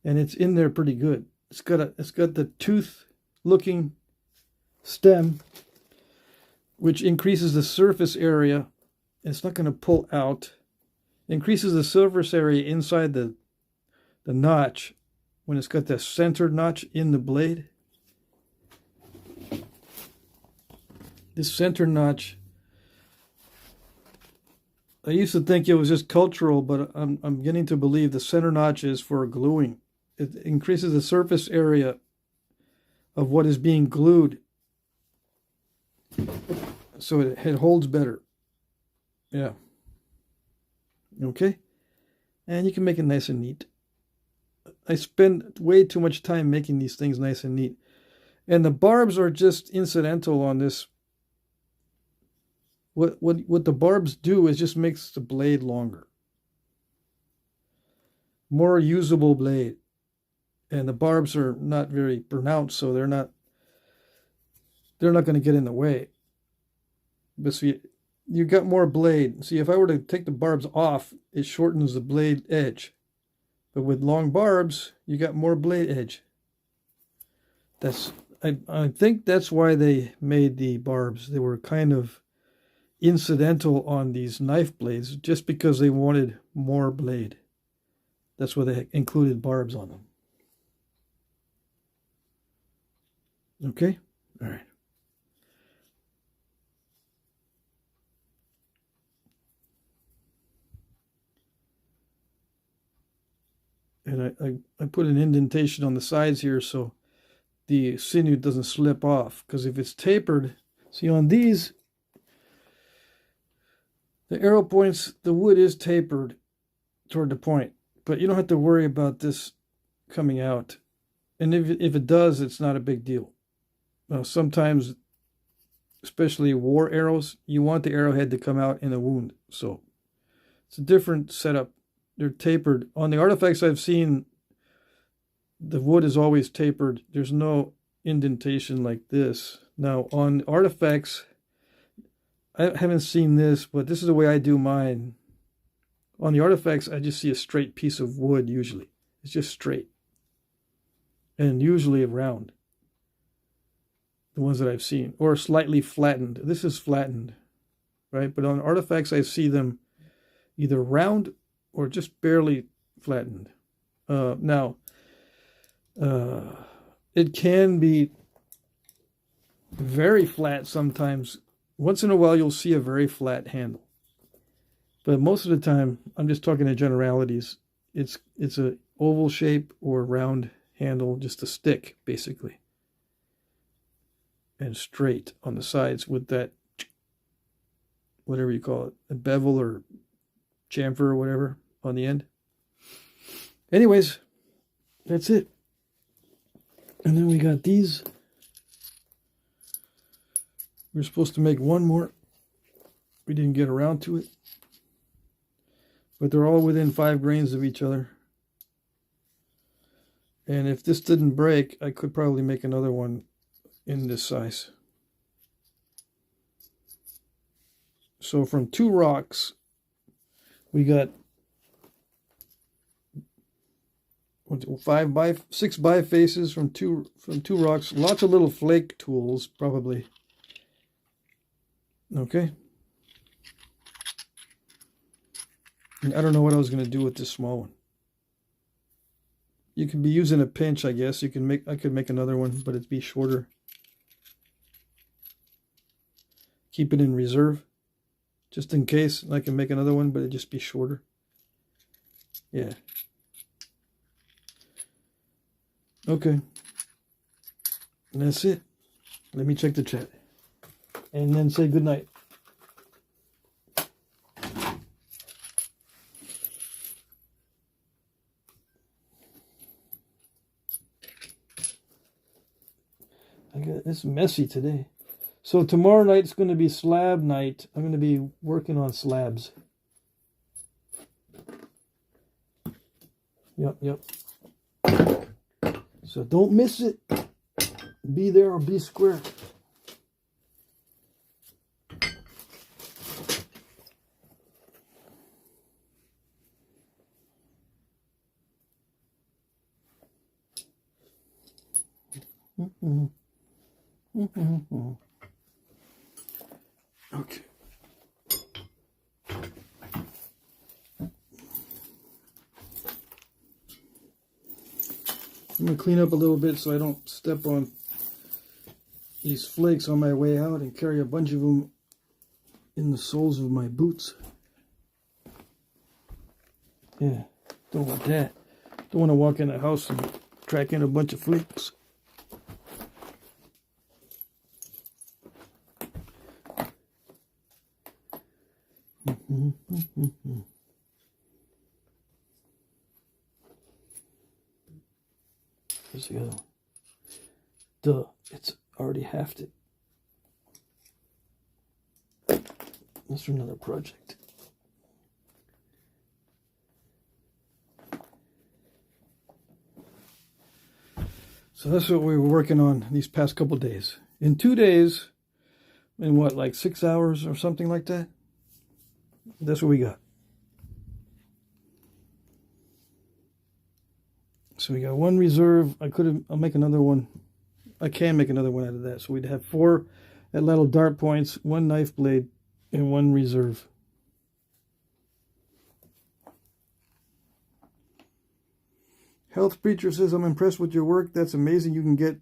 And it's in there pretty good. It's got the tooth looking stem, which increases the surface area. It's not going to pull out. It increases the surface area inside the notch when it's got that centered notch in the blade. This center notch, I used to think it was just cultural, but I'm getting to believe the center notch is for gluing. It increases the surface area of what is being glued, so it holds better. Yeah. Okay? And you can make it nice and neat. I spend way too much time making these things nice and neat. And the barbs are just incidental on this. What the barbs do is just makes the blade longer. More usable blade. And the barbs are not very pronounced, so they're not going to get in the way. But see, you got more blade. See, if I were to take the barbs off, it shortens the blade edge. But with long barbs, you got more blade edge. I think that's why they made the barbs. They were kind of incidental on these knife blades just because they wanted more blade. That's why they included barbs on them. Okay? All right. And I put an indentation on the sides here so the sinew doesn't slip off. Because if it's tapered, see on these, the arrow points, the wood is tapered toward the point. But you don't have to worry about this coming out. And if it does, it's not a big deal. Sometimes, especially war arrows, you want the arrowhead to come out in a wound. So it's a different setup. They're tapered. On the artifacts I've seen, the wood is always tapered. There's no indentation like this. Now, on artifacts, I haven't seen this, but this is the way I do mine. On the artifacts, I just see a straight piece of wood usually. It's just straight. And usually round. The ones that I've seen. Or slightly flattened. This is flattened. Right? But on artifacts, I see them either round or just barely flattened. Now, it can be very flat sometimes. Once in a while, you'll see a very flat handle. But most of the time, I'm just talking in generalities. It's a oval shape or round handle, just a stick, basically. And straight on the sides with that, whatever you call it, a bevel or chamfer or whatever on the end. Anyways, that's it. And then we got these. We're supposed to make one more. We didn't get around to it. But they're all within 5 grains of each other. And if this didn't break, I could probably make another one in this size. So from 2 rocks, we got 6 bifaces from two rocks. Lots of little flake tools, probably. Okay. And I don't know what I was going to do with this small one. You could be using a pinch, I guess. I could make another one, but it'd be shorter. Keep it in reserve, just in case. I can make another one, but it'd just be shorter. Yeah. Okay. And that's it. Let me check the chat. And then say goodnight. It's messy today. So tomorrow night's going to be slab night. I'm going to be working on slabs. Yep. So don't miss it. Be there or be square. Okay. I'm going to clean up a little bit so I don't step on these flakes on my way out and carry a bunch of them in the soles of my boots. Yeah, don't want that. Don't want to walk in the house and track in a bunch of flakes. Here's the other one. Duh, it's already halved it. That's for another project. So that's what we were working on these past couple days. In 2 days, in what, like 6 hours or something like that? That's what we got. So we got one reserve. I'll make another one. I can make another one out of that. So we'd have 4 little dart points, 1 knife blade, and 1 reserve. Health Preacher says, I'm impressed with your work. That's amazing. You can get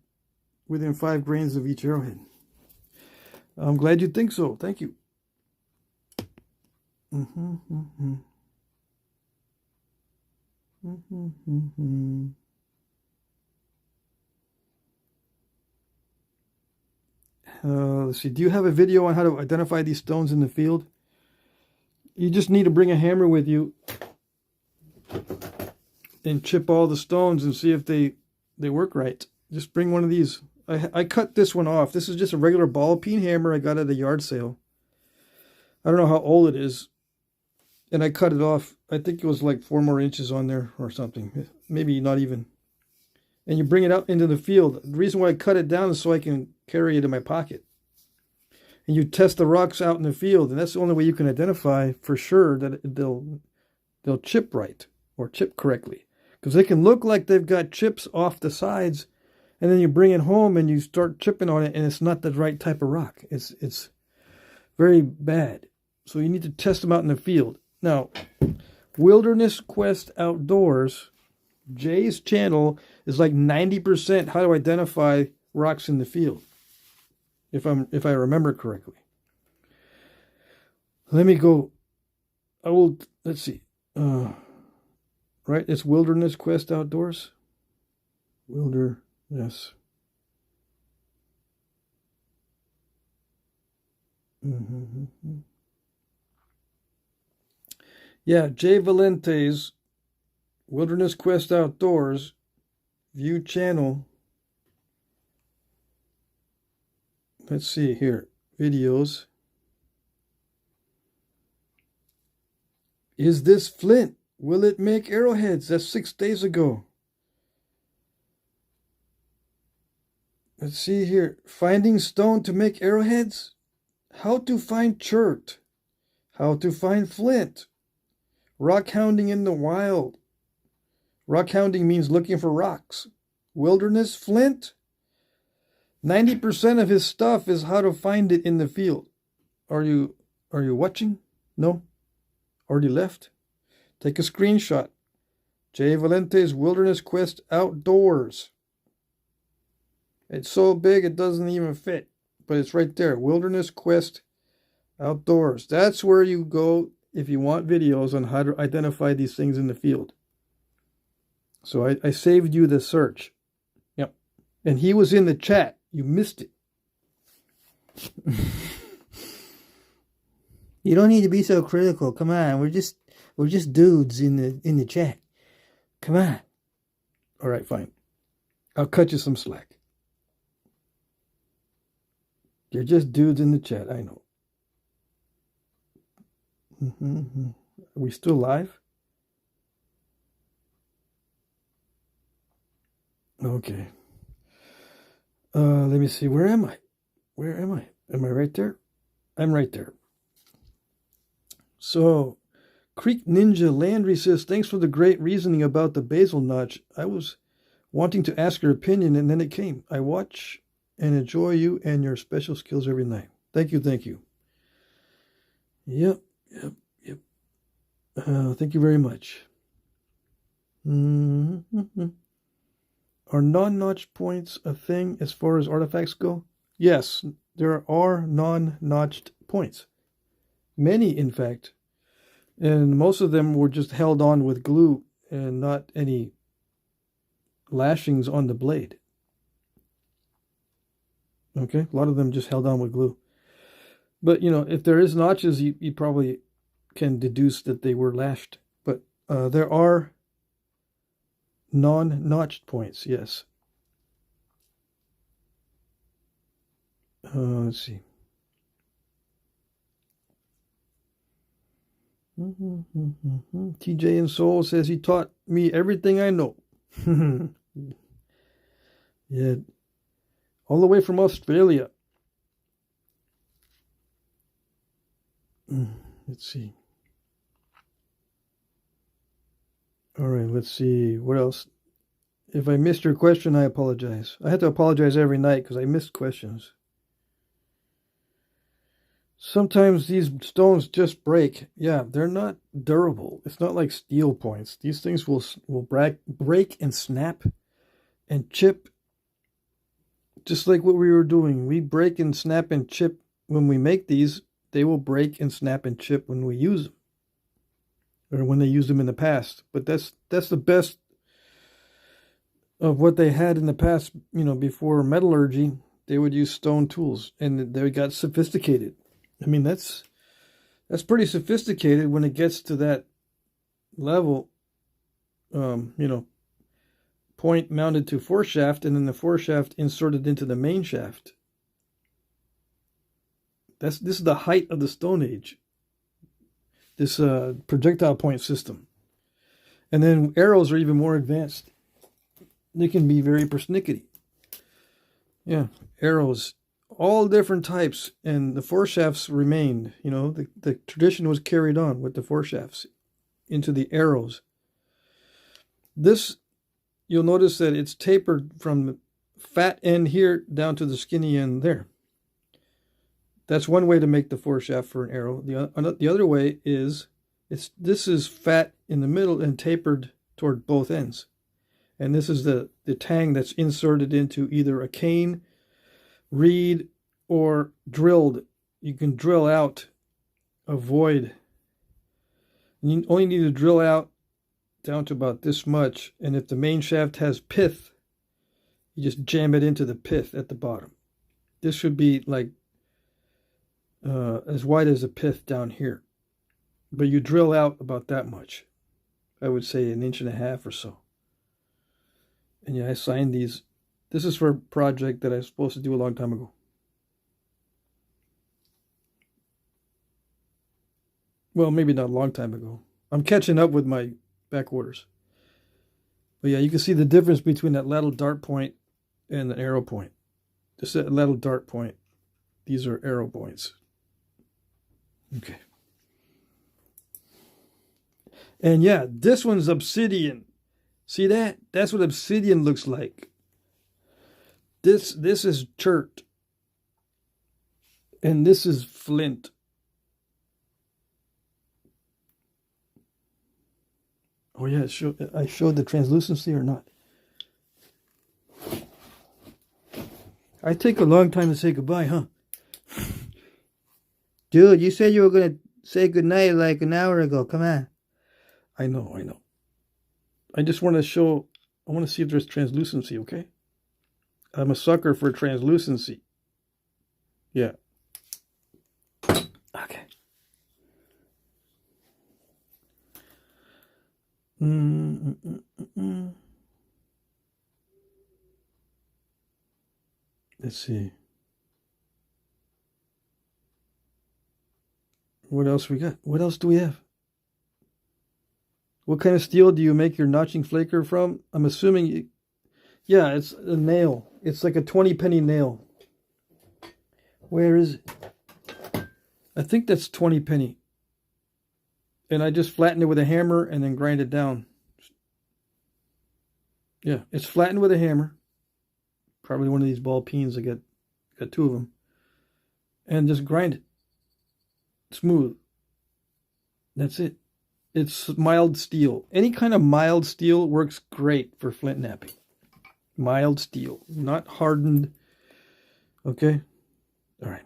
within 5 grains of each arrowhead. I'm glad you think so. Thank you. Let's see. Do you have a video on how to identify these stones in the field? You just need to bring a hammer with you and chip all the stones and see if they work right. Just bring one of these. I cut this one off. This is just a regular ball peen hammer I got at a yard sale. I don't know how old it is. And I cut it off. I think it was like 4 more inches on there or something. Maybe not even. And you bring it out into the field. The reason why I cut it down is so I can carry it in my pocket. And you test the rocks out in the field. And that's the only way you can identify for sure that they'll chip right or chip correctly. Because they can look like they've got chips off the sides. And then you bring it home and you start chipping on it. And it's not the right type of rock. It's very bad. So you need to test them out in the field. Now, Wilderness Quest Outdoors, Jay's channel is like 90% how to identify rocks in the field, if I remember correctly. Let me go. Let's see. Right, it's Wilderness Quest Outdoors. Wilderness. Yeah, Jay Valente's Wilderness Quest Outdoors view channel. Let's see here. Videos. Is this flint? Will it make arrowheads? That's 6 days ago. Let's see here. Finding stone to make arrowheads? How to find chert? How to find flint? Rock hounding in the wild. Rock hounding means looking for rocks. Wilderness flint? 90% of his stuff is how to find it in the field. Are you watching? No? Already left? Take a screenshot. Jay Valente's Wilderness Quest Outdoors. It's so big it doesn't even fit. But it's right there. Wilderness Quest Outdoors. That's where you go if you want videos on how to identify these things in the field. So I saved you the search. Yep. And he was in the chat. You missed it. You don't need to be so critical. Come on. We're just dudes in the chat. Come on. All right, fine. I'll cut you some slack. You're just dudes in the chat, I know. Are we still live? Okay. Let me see. Where am I? Where am I? Am I right there? I'm right there. So, Creek Ninja Landry says, thanks for the great reasoning about the basil notch. I was wanting to ask your opinion, and then it came. I watch and enjoy you and your special skills every night. Thank you, thank you. Yep. Thank you very much. Are non-notched points a thing as far as artifacts go? Yes, there are non-notched points. Many, in fact. And most of them were just held on with glue and not any lashings on the blade. Okay, a lot of them just held on with glue. But, you know, if there is notches, you probably can deduce that they were lashed. But there are non-notched points, yes. Let's see. TJ and Soul says he taught me everything I know. Yeah. All the way from Australia. Let's see. All right, let's see. What else? If I missed your question, I apologize. I have to apologize every night because I missed questions. Sometimes these stones just break. Yeah, they're not durable. It's not like steel points. These things will break and snap and chip, just like what we were doing. We break and snap and chip when we make these. They will break and snap and chip when we use them, or when they used them in the past. But that's the best of what they had in the past. You know, before metallurgy, they would use stone tools, and they got sophisticated. I mean, that's pretty sophisticated when it gets to that level. You know, point mounted to foreshaft, and then the foreshaft inserted into the main shaft. This is the height of the Stone Age. This projectile point system, and then arrows are even more advanced. They can be very persnickety. Yeah, arrows, all different types, and the foreshafts remained. You know, the tradition was carried on with the foreshafts into the arrows. This, you'll notice that it's tapered from the fat end here down to the skinny end there. That's one way to make the foreshaft for an arrow. The other way is this is fat in the middle and tapered toward both ends. And this is the tang that's inserted into either a cane, reed, or drilled. You can drill out a void. You only need to drill out down to about this much. And if the main shaft has pith, you just jam it into the pith at the bottom. This should be like as wide as a pith down here. But you drill out about that much. I would say 1.5 inches or so. And yeah, I signed these. This is for a project that I was supposed to do a long time ago. Well, maybe not a long time ago. I'm catching up with my back orders. But yeah, you can see the difference between that lateral dart point and the arrow point. This is a lateral dart point. These are arrow points. Okay. And yeah, this one's obsidian. See that? That's what obsidian looks like. This is chert. And this is flint. Oh yeah, I showed the translucency or not. I take a long time to say goodbye, huh? Dude, you said you were going to say goodnight like an hour ago. Come on. I know. I just want to show, I want to see if there's translucency, okay? I'm a sucker for translucency. Yeah. Okay. Let's see. What else we got? What else do we have? What kind of steel do you make your notching flaker from? I'm assuming, yeah, it's a nail. It's like a 20-penny nail. Where is it? I think that's 20-penny. And I just flatten it with a hammer and then grind it down. Yeah, it's flattened with a hammer. Probably one of these ball peens. I got 2 of them. And just grind it. Smooth. That's it. It's mild steel. Any kind of mild steel works great for flint knapping. Mild steel, not hardened. Okay? All right.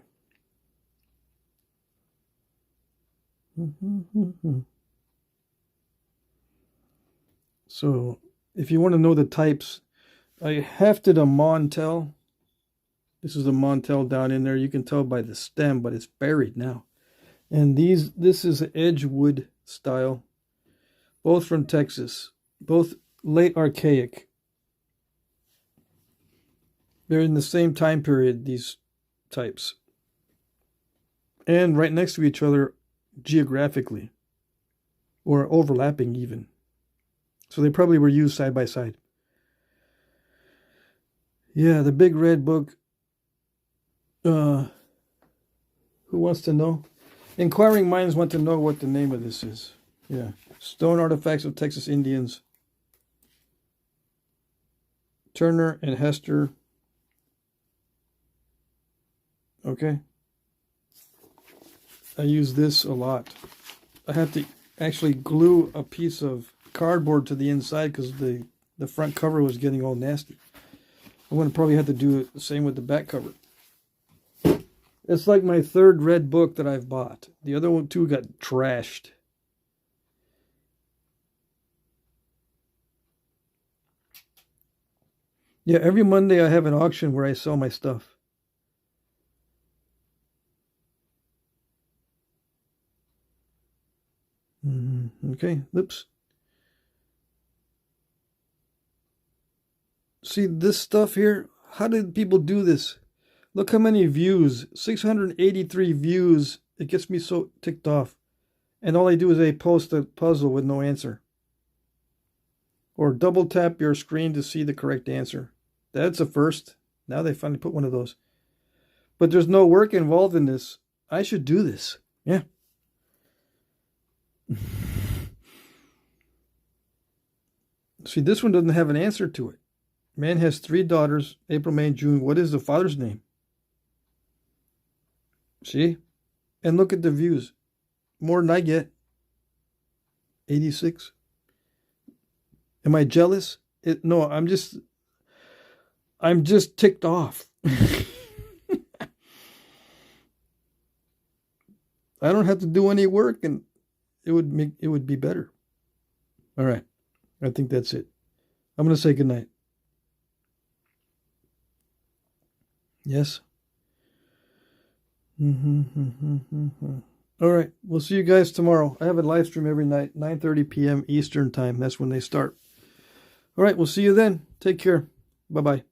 So, if you want to know the types, I hefted a Montel. This is a Montel down in there. You can tell by the stem, but it's buried now. And this is Edgewood style, both from Texas, both late archaic. They're in the same time period, these types. And right next to each other geographically, or overlapping even. So they probably were used side by side. Yeah, the big red book. Who wants to know? Inquiring minds want to know what the name of this is. Yeah. Stone artifacts of Texas Indians. Turner and Hester. Okay. I use this a lot. I have to actually glue a piece of cardboard to the inside because the front cover was getting all nasty. I'm going to probably have to do the same with the back cover. It's like my third red book that I've bought. The other one, two, got trashed. Yeah, every Monday I have an auction where I sell my stuff. Okay, oops. See this stuff here? How did people do this? Look how many views. 683 views. It gets me so ticked off. And all I do is I post a puzzle with no answer. Or double tap your screen to see the correct answer. That's a first. Now they finally put one of those. But there's no work involved in this. I should do this. Yeah. See, this one doesn't have an answer to it. Man has 3 daughters, April, May, and June. What is the father's name? See? And look at the views. More than I get. 86. Am I jealous? No, I'm just ticked off. I don't have to do any work and it would be better. All right. I think that's it. I'm going to say goodnight. Yes. All right. We'll see you guys tomorrow. I have a live stream every night, 9:30 p.m. Eastern time. That's when they start. All right. We'll see you then. Take care. Bye-bye.